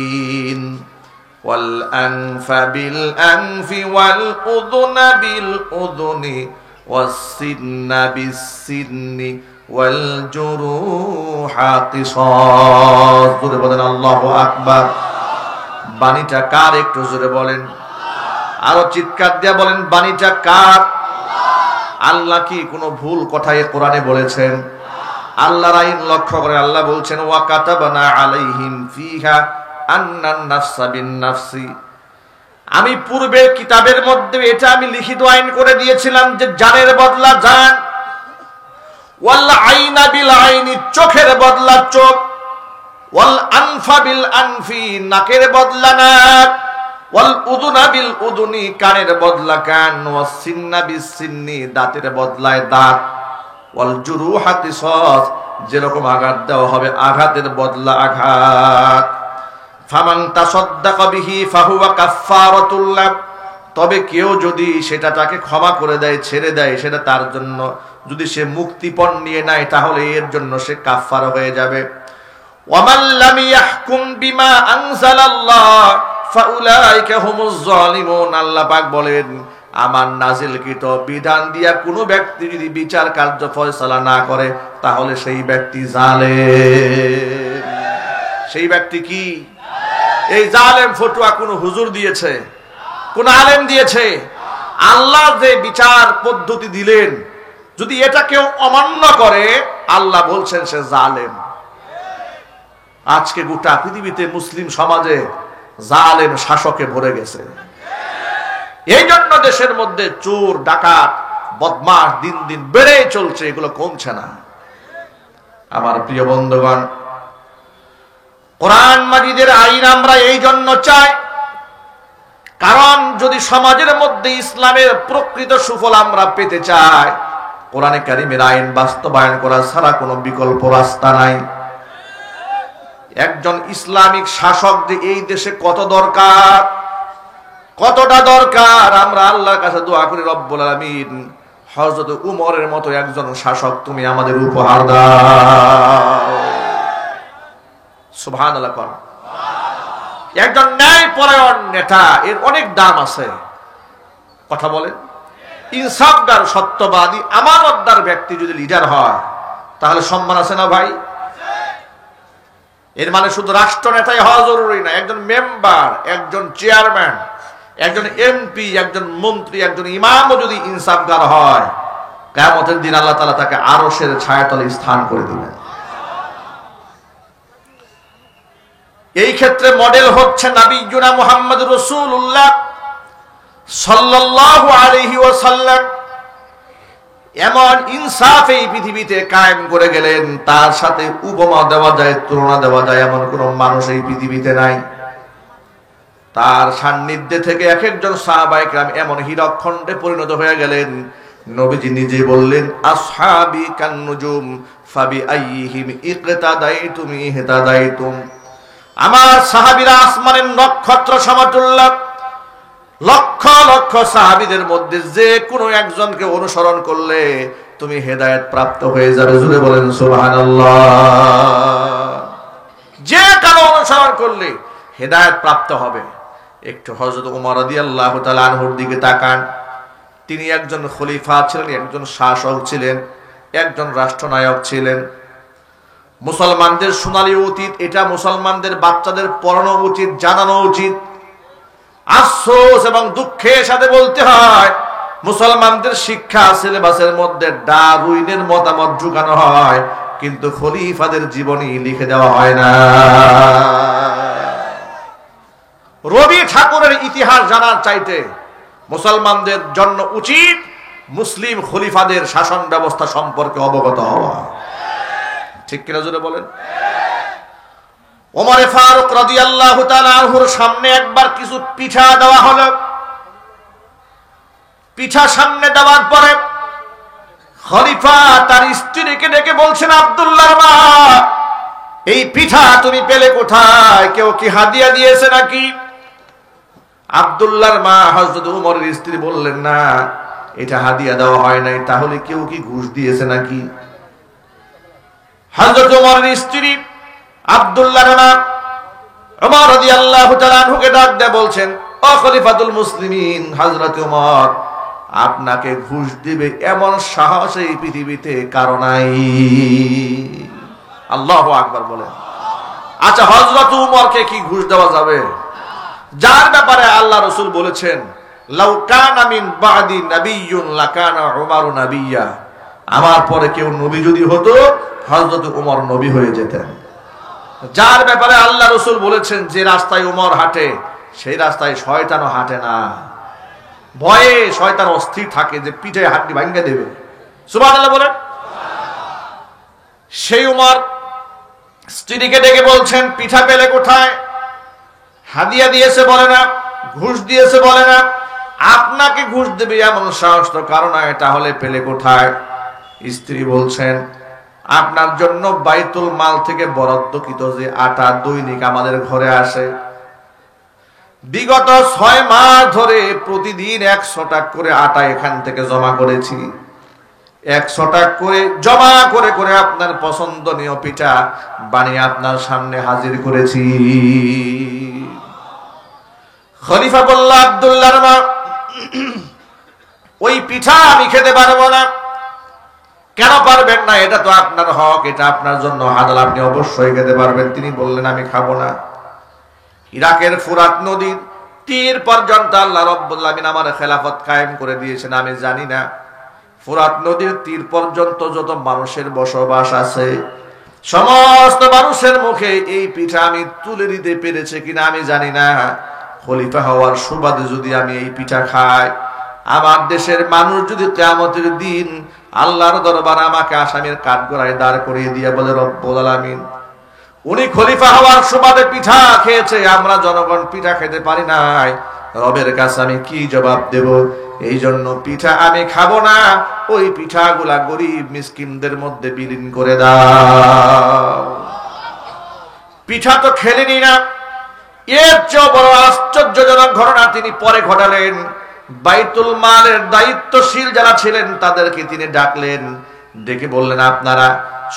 وَالْأَنْفَ بِالْأَنْفِ وَالْأُذُنَ بِالْأُذُنِ وَالسِّنَّ بِالسِّنِّ وَالْجُرُوحَ قِصَاص। জোরে বলেন আল্লাহু আকবার। বাণীটা কার একটু জোরে বলেন, আরো চিৎকার দিয়ে বলেন বাণীটা কার? আল্লাহ কি কোনো ভুল কথায় কোরআনে বলেছেন? আল্লাহর আইন লক্ষ্য করে আল্লাহ বলছেন, ওয়া কাতাবনা আলাইহিম ফিহা আন্নান নাফসা বিন নাফসি। আমি পূর্বের কিতাবের মধ্যে এটা আমি লিখিত আইন করে দিয়েছিলাম যে জানের বদলা জান, ওয়াল আইনা বিল আইনি, চোখের বদলা চোখ, ওয়াল আনফা বিল আনফি, নাকের বদলা নাক, ওয়াল উযুনা বিল উযুনি, কানের বদলা কান, ওয়াস সিন্না বিস সিন্নি, দাঁতের বদলায় দাঁত, ওয়াল জুরুহা কিসাস, যেরকম আঘাত দেওয়া হবে আঘাতের বদলা আঘাত। ফামান তাসাদদাকা বিহি ফাহুয়া কাফফারাতুল লাহ, তবে কেউ যদি সেটা তাকে ক্ষমা করে দেয়, ছেড়ে দেয়, সেটা তার জন্য, যদি সে মুক্তিপণ নিয়ে নেয় তাহলে এর জন্য সে কাফফারা হয়ে যাবে। ওয়ামান লাম ইয়াহকুম বিমা আনজালাল্লাহ ফাউলাইকা হুমুজ জালিমুন। আল্লাহ পাক বলেন, আমার নাজিলকৃত বিধান দিয়া কোনো ব্যক্তি যদি বিচার কার্য ফয়সালা না করে তাহলে সেই ব্যক্তি জালেম। সেই ব্যক্তি কি? এই জালেম ফতোয়া কোন হুজুর দিয়েছে, কোন আলেম দিয়েছে? আল্লাহ যে বিচার পদ্ধতি দিলেন, যদি এটা কেউ অমান্য করে আল্লাহ বলছেন সে জালেম। আজকে গোটা পৃথিবীতে মুসলিম সমাজে জালেম শাসকে ভরে গেছে। এই জন্য দেশের মধ্যে চোর, ডাকাত, বদমাশ দিন দিন বেড়ে চলছে, এগুলো কমছে না। আমার প্রিয় বন্ধুগণ, কোরআন মাজিদের আইন আমরা এই জন্য চাই, কারণ যদি সমাজের মধ্যে ইসলামের প্রকৃত সুফল আমরা পেতে চাই, কোরআনে কারিমের আইন বাস্তবায়ন করা ছাড়া কোনো বিকল্প রাস্তা নাই। একজন ইসলামিক শাসক যে এই দেশে কত দরকার, কতটা দরকার, আমরা আল্লাহর কাছে দোয়া করি, রব্বুল আলামিন হযরত উমরের মতো একজন শাসক তুমি আমাদের উপহার দাও। সুবহানাল্লাহ। একজন ন্যায়পরায়ণ নেতা, এর অনেক দাম আছে। কথা বলেন, ইনসাফগার, সত্যবাদী, আমানতদার ব্যক্তি যদি লিডার হয় তাহলে সম্মান আছে না ভাই? এর মানে শুধু রাষ্ট্র নেতাই হওয়া জরুরি না, একজন মেম্বার, একজন চেয়ারম্যান, একজন এমপি, একজন মন্ত্রী, একজন ইমামও যদি ইনসাফগার হয়, কিয়ামতের দিন আল্লাহ তাআলা তাকে আরশের ছায়াতলে স্থান করে দিবেন। এই ক্ষেত্রে মডেল হচ্ছে নবিয়ুনা মুহাম্মদ রাসূলুল্লাহ সাল্লাল্লাহু আলাইহি ওয়াসাল্লাম। এমন ইনসাফ এই পৃথিবীতে কায়েম করে গেলেন, তার সাথে উপমা দেওয়া যায়, তুলনা দেওয়া যায় এমন কোন মানুষ এই পৃথিবীতে নাই। তার সান্নিধ্যে থেকে এক একজন সাহাবায়ে কেরাম এমন হীরকখণ্ডে পরিণত হয়ে গেলেন, নবীজি নিজে বললেন, আসহাবি কান্নুজুম ফাবি আইয়িহিম ইকতাদাইতুম ইহতাদাইতুম। আমার সাহাবীরা আসমানের নক্ষত্র সমতুল্য। লক্ষ লক্ষ সাহাবীদের মধ্যে যে কোনো একজনকে অনুসরণ করলে তুমি হেদায়েত প্রাপ্ত হয়ে যাবে। জোরে বলেন সুবহানাল্লাহ। যে কারো অনুসরণ করলে হেদায়েত প্রাপ্ত হবে। একটু হযরত ওমর রাদিয়াল্লাহু তাআলা আনহুর দিকে তাকান। তিনি একজন খলিফা ছিলেন, একজন শাসক ছিলেন, একজন রাষ্ট্রনায়ক ছিলেন। মুসলমানদের সোনালী অতীত, এটা মুসলমানদের বাচ্চাদের পড়ানো উচিত, জানানো উচিত। আফসোস এবং দুঃখের সাথে বলতে হয়, মুসলমানদের শিক্ষা সিলেবাসের মধ্যে ডারউইনের মতামত ঢুকানো হয়, কিন্তু খলিফাদের জীবনী লিখে দেওয়া হয় না। রবি ঠাকুরের ইতিহাস জানার চাইতে মুসলমানদের জন্য উচিত মুসলিম খলিফাদের শাসন ব্যবস্থা সম্পর্কে অবগত হওয়া। ঠিক কিনা জোরে বলেন? ওমর ফারুক রাদিয়াল্লাহু তাআলা আনহুর সামনে একবার কিছু পিঠা দেওয়া হলো। পিঠা সামনে দেওয়ার পরে খলিফা তার স্ত্রীকে ডেকে বলছেন, আব্দুল্লাহর মা, এই পিঠা তুমি পেলে কোথায়? কেউ কি হাদিয়া দিয়েছে নাকি? আব্দুল্লাহর মা হযরত ওমরের স্ত্রী বললেন, না, এটা হাদিয়া দেওয়া হয় নাই। তাহলে কেউ কি ঘুষ দিয়েছে নাকি? হযরত ওমরের স্ত্রী আব্দুল্লাহর মা ওমর রাদিয়াল্লাহু তাআলা আনহুকে ডাক দিয়ে বলছেন, ও খলিফাতুল মুসলিমিন হযরত ওমর, আপনাকে ঘুষ দিবে এমন সাহস এই পৃথিবীতে কারো নাই। আল্লাহু আকবার বলেন। আচ্ছা, হযরত ওমরকে কি ঘুষ দেওয়া যাবে? যার ব্যাপারে আল্লাহ রাসূল বলেছেন, লাউ কানা মিন বাদি নাবিয়্যুন লাকানা উমারু নাবিয়্যা, আমার পরে কেউ নবী যদি হতো হযরত ওমর নবী হয়ে যেতেন। যার ব্যাপারে আল্লাহ রাসূল বলেছেন, যে রাস্তায় ওমর হাঁটে সেই রাস্তায় শয়তানও হাঁটে না। ভয়ে শয়তান অস্থির থাকে যে পিঠে হাড্ডি ভাঙে দেবে। সুবহানাল্লাহ বলেন। সেই ওমর স্ত্রীকে ডেকে বলছেন, পিঠা পেলে কোথায়? হাদিয়া দিয়েছে বলে না, ঘুষ দিয়েছে বলে না, আপনাকে ঘুষ দেবে এমন সাহস তো কারণ নাই, তাহলে পেলে কোথায়? স্ত্রী বলছেন, আপনার জন্য বাইতুল মাল থেকে বরাদ্দকৃত যে আটা দৈনিক আমাদের ঘরে আসে, বিগত 6 মাস ধরে প্রতিদিন 100 টাকা করে আটা এখান থেকে জমা করেছি। 100 টাকা করে জমা করে করে আপনার পছন্দনীয় পিঠা বানিয়ে আপনার সামনে হাজির করেছি। খলিফা বলল, আব্দুল্লাহর মা, ওই পিঠা আমি খেতে পারবো না। কেন পারবেন না? এটা তো আপনার হক, এটা আপনার জন্য হালাল, আপনি অবশ্যই খেতে পারবেন। তিনি বললেন, আমি খাবো না। ইরাকের ফুরাত নদীর তীর পর্যন্ত আল্লাহ রাব্বুল আলামিন আমার খেলাফত কায়েম করে দিয়েছেন, আমি জানি না ফুরাত নদীর তীর পর্যন্ত যত মানুষের বসবাস আছে সমস্ত মানুষের মুখে এই পিঠা আমি তুলে দিতে পেরেছে কিনা আমি জানি না। খলিফা হওয়ার সুবাদে যদি আমি এই পিঠা খাই, আমার দেশের মানুষ যদি কিয়ামতের দিন আল্লাহর দরবারে আমাকে আসামির কাঠগড়ায় দাঁড় করিয়ে দিয়ে বলে রব্বুল আলামিন, উনি খলিফা হওয়ার সুবাদে পিঠা খেয়েছে, আমরা জনগণ পিঠা খেতে পারি নাই, রবের কাছে আমি কি জবাব দেব? এই জন্য পিঠা আমি খাবো না, ওই পিঠাগুলা গরিব মিসকিনদের মধ্যে বিলীন করে দাও। পিঠা তো খেলেনি না। এর চেয়ে বড় আশ্চর্যজনক ঘটনা তিনি পরে ঘটালেন। বাইতুল মালের দায়িত্বশীল যারা ছিলেন তাদেরকে তিনি ডাকলেন, ডেকে বললেন, আপনারা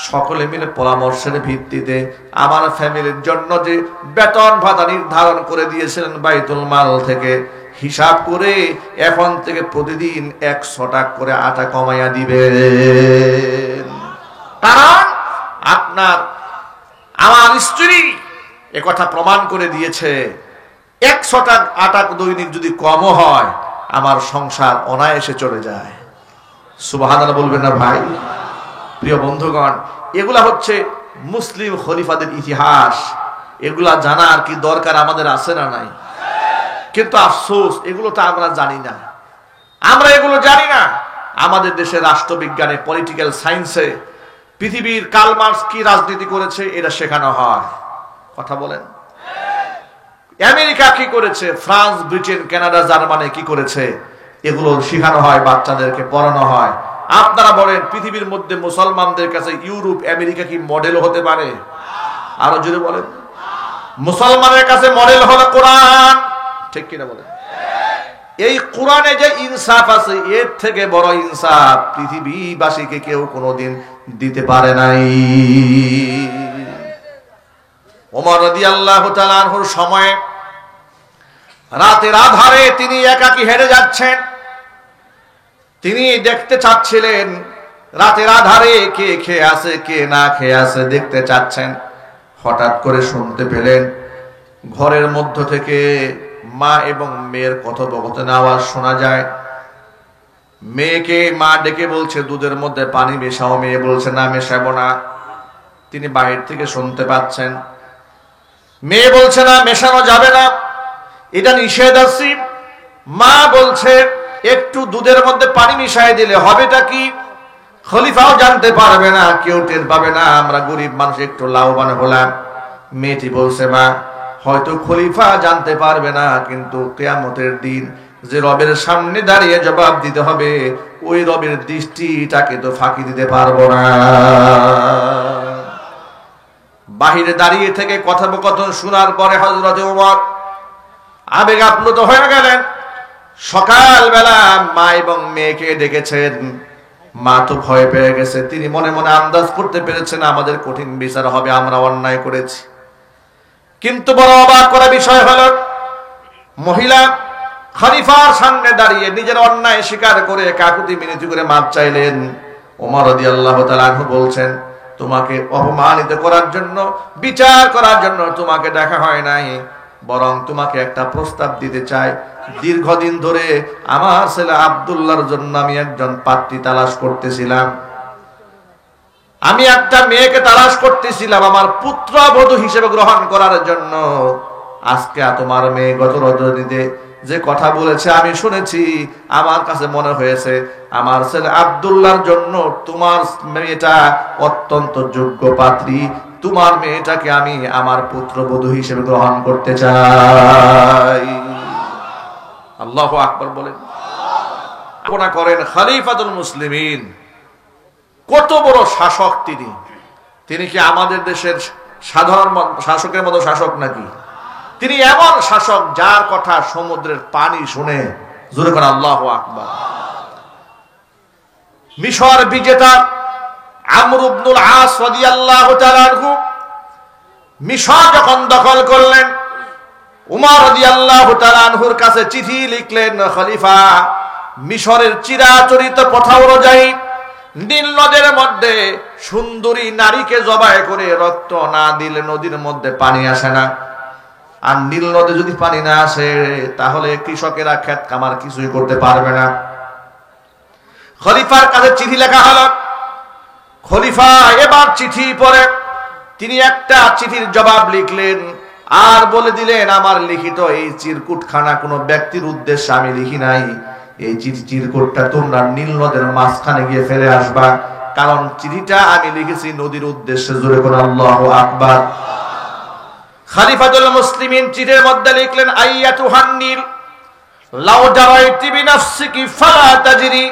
সকলে মিলে পরামর্শের ভিত্তিতে আমার ফ্যামিলির জন্য যে বেতন ভাতা নির্ধারণ করে দিয়েছিলেন বাইতুল মাল থেকে, হিসাব করে এখন থেকে প্রতিদিন 100 টাকা করে আটা কমাইয়া দিবেন। কারণ আমার স্ত্রী একথা প্রমাণ করে দিয়েছে, 100 টাকা আটা দৈনিক যদি কমও হয় আমার সংসার অনায়াসে চলে যায়। সুবহানাল্লাহ বলবেন না ভাই? প্রিয় বন্ধুগণ, এগুলা হচ্ছে মুসলিম খলিফাদের ইতিহাস। এগুলা জানার কি দরকার আমাদের আছে না নাই? কিন্তু আফসোস, এগুলো তো আমরা জানি না। আমরা এগুলো জানি না। আমাদের দেশের রাষ্ট্রবিজ্ঞানে, পলিটিক্যাল সায়েন্সে পৃথিবীর কার্ল মার্কস কি রাজনীতি করেছে এটা শেখানো হয়। কথা বলেন। আমেরিকা কি করেছে, ফ্রান্স, ব্রিটেন, কানাডা, জার্মানি কি করেছে, এগুলো শেখানো হয়, বাচ্চাদেরকে পড়ানো হয়। আপনারা বলেন, পৃথিবীর মধ্যে মুসলমানদের কাছে ইউরোপ, আমেরিকা কি মডেল হতে পারে? আরো জোরে বলেন। মুসলমানের কাছে মডেল হলো কোরআন, ঠিক কিনা বলেন? এই কোরআনে যে ইনসাফ আছে, এর থেকে বড় ইনসাফ পৃথিবীবাসীকে কেউ কোনোদিন দিতে পারে নাই। ওমর রাদিয়াল্লাহু তাআলা আনহুর সময়ে রাতের আধারে তিনি একাকী হেঁটে যাচ্ছেন। তিনি দেখতে চাচ্ছিলেন রাতের আধারে কে খেয়ে আছে, কে না খেয়ে আছে, দেখতে চাচ্ছেন। হঠাৎ করে শুনতে পেলেন ঘরের মধ্য থেকে মা এবং মেয়ের কথোপকথনের আওয়াজ শোনা যায়। মেয়েকে মা ডেকে বলছে, দুধের মধ্যে পানি মেশাও। মেয়ে বলছে, না, মেশাবো না। তিনি বাহির থেকে শুনতে পাচ্ছেন। মেয়ে বলছে, না, মেশানো যাবে না, এটা নিষেধ আছে। মা বলছে, একটু দুধের মধ্যে পানি মিশাই দিলে হবেটা কি? খলিফাও জানতে পারবে না, কেউ টের পাবে না, আমরা গরিব মানুষ একটু লাভবান হলাম। মেয়েটি বলছে, মা, হয়তো খলিফা জানতে পারবে না, কিন্তু কিয়ামতের দিন যে রবের সামনে দাঁড়িয়ে জবাব দিতে হবে, ওই রবের দৃষ্টিটাকে তো ফাঁকি দিতে পারবো না। বাহিরে দাঁড়িয়ে থেকে কথোপকথন শোনার পরে হযরত ওমর আবেগ আপ্লুত হয়ে গেলেন। সকালবেলা মা এবং মেয়েকে ডেকেছেন। মা তো ভয় পেয়ে গেছে। তিনি মনে মনে আন্দাজ করতে পেরেছেন আমাদের কঠিন বিচার হবে, আমরা অন্যায় করেছি। কিন্তু বড় অবাক করা বিষয় হলো, মহিলা খলিফার সামনে দাঁড়িয়ে নিজের অন্যায় স্বীকার করে কাকুতি মিনতি করে মাপ চাইলেন। ওমর রাদিয়াল্লাহু তাআলা আনহু বলছেন, তোমাকে অপমানিত করার জন্য, বিচার করার জন্য তোমাকে দেখা হয় নাই, বরং তোমাকে একটা প্রস্তাব দিতে চাই। দীর্ঘদিন ধরে আমার ছেলে আব্দুল্লাহর জন্য আমি একজন পাত্রী তালাশ করতেছিলাম। আমি একটা মেয়েকে তালাশ করতেছিলাম আমার পুত্রবধূ হিসেবে গ্রহণ করার জন্য। আজকে তোমার মেয়ে গত রজনীতে যে কথা বলেছে আমি শুনেছি, আমার কাছে মনে হয়েছে আমার ছেলে আব্দুল্লাহর জন্য তোমার মেয়েটা অত্যন্ত যোগ্য পাত্রী। তোমার মেয়েটাকে আমি আমার পুত্রবধূ হিসেবে গ্রহণ করতে চাই। আল্লাহু আকবার বলেন। আপনা করেন খলিফাতুল মুসলিমিন, কত বড় শাসক তিনি। তিনি কি আমাদের দেশের সাধারণ শাসকের মতো শাসক নাকি? তিনি এমন শাসক যার কথা সমুদ্রের পানি শুনে জোরে করে আল্লাহু আকবার। মিশর বিজেতা আমর ইবনুল আস রাদিয়াল্লাহু তাআলা আনহু মিশর যখন দখল করলেন, উমর রাদিয়াল্লাহু তাআলা আনহুর কাছে চিঠি লিখলেন, খলিফা, মিশরের চিরাচরিত প্রথা অনুযায়ী নীল নদের মধ্যে সুন্দরী নারীকে জবাই করে রক্ত না দিলে নদীর মধ্যে পানি আসে না। আর নীল নদে যদি পানি না আসে তাহলে কৃষকেরা ক্ষেত কামার কিছুই করতে পারবে না। খলিফার কাছে চিঠি লেখা হলো। খলিফা এবার চিঠি পড়ে তিনি একটা চিঠির জবাব লিখলেন আর বলে দিলেন, আমার লিখিত এই চিরকুটখানা কোনো ব্যক্তির উদ্দেশ্যে আমি লিখি নাই, এই চিরকুটটা তোমরা নীল নদের মাঝখানে গিয়ে ফেলে আসবা, কারণ চিঠিটা আমি লিখেছি নদীর উদ্দেশ্যে। জোরে করে আল্লাহু আকবার। খলিফাতুল মুসলিমিন চিঠির মধ্যে লিখলেন, আইয়াতুহান নীল লাউ জারাইতি বিনাফসিকি ফালা তাজরি।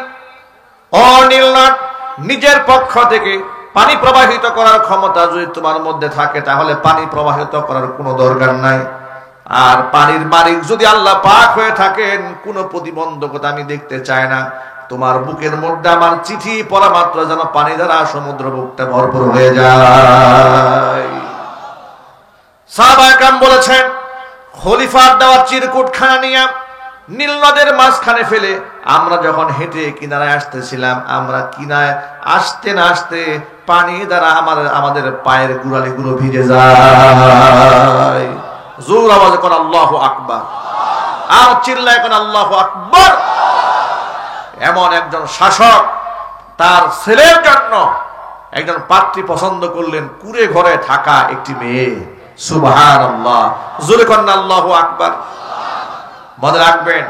ও নীল নদ, নিজের পক্ষ থেকে পানি প্রবাহিত করার ক্ষমতা যদি তোমার মধ্যে থাকে তাহলে পানি প্রবাহিত করার কোনো দরকার নাই। আর পানির মালিক যদি আল্লাহ পাক হয়ে থাকেন, কোনো প্রতিবন্ধকতা আমি দেখতে চাই না। তোমার বুকের মধ্যে আমার চিঠি পড়া মাত্র যেন পানি দ্বারা সমুদ্র বুকটা ভরপুর হয়ে যায়। সাহাবায়ে কেরাম বলেছেন, খলিফার দেওয়া চিরকুটখানা নিয়ে নীল নদের মাঝখানে ফেলে আমরা যখন হেঁটে কিনারায় আসতেছিলাম, আমরা কিনারায় আসতে না আসতে পানি দ্বারা আমাদের পায়ের গোড়ালিগুলো ভিজে যায়। জোর আওয়াজে কোন আল্লাহু আকবার, আর চিল্লায় কোন আল্লাহু আকবার। এমন একজন শাসক তার ছেলের জন্য একজন পাত্রী পছন্দ করলেন, কুঁড়ে ঘরে থাকা একটি মেয়ে। সুবহানাল্লাহ, জোরে কোন আল্লাহু আকবার। মনে রাখবেন,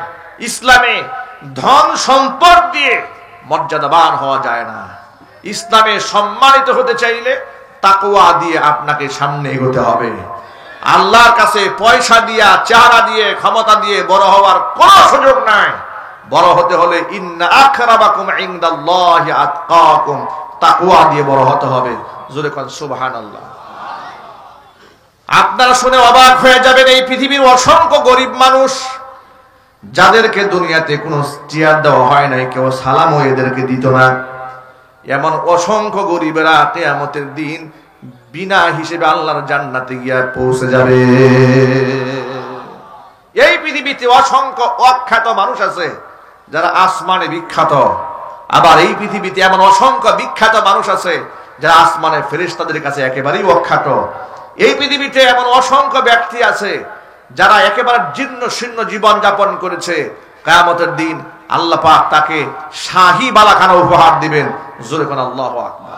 ইসলামে ধন সম্পদ দিয়ে মর্যাদাবান হওয়া যায় না। ইসলামে সম্মানিত হতে চাইলে তাকওয়া দিয়ে আপনাকে সামনে এগোতে হবে। আল্লাহর কাছে পয়সা দিয়া, চেহারা দিয়ে, ক্ষমতা দিয়ে বড় হওয়ার কোনো সুযোগ নাই। বড় হতে হলে ইন্না আকরামাকুম ইনদাল্লাহি আতকাকুম, তাকওয়া দিয়ে বড় হতে হবে। জোরে কোন সুবহানাল্লাহ। আপনারা শুনে অবাক হয়ে যাবেন, এই পৃথিবীর অসংখ্য গরিব মানুষ যাদেরকে দুনিয়াতে কোনো চেয়ার দেওয়া হয় নাই, কেউ সালামও এদেরকে দিত না, এমন অসংখ্য গরিবেরা কিয়ামতের দিন বিনা হিসেবে আল্লাহর জান্নাতে গিয়ে পৌঁছে যাবে। এই পৃথিবীতে অসংখ্য অখ্যাত মানুষ আছে যারা আসমানে বিখ্যাত, আবার এই পৃথিবীতে এমন অসংখ্য বিখ্যাত মানুষ আছে যারা আসমানে ফেরেশতাদের কাছে একেবারেই অখ্যাত। এই পৃথিবীতে এমন অসংখ্য ব্যক্তি আছে যারা একেবারে জীর্ণ শীর্ণ জীবন যাপন করেছে। কিয়ামতের দিন আল্লাহ পাক তাকে শাহী বালাখানা উপহার দিবেন। জোরে কোন আল্লাহু আকবার।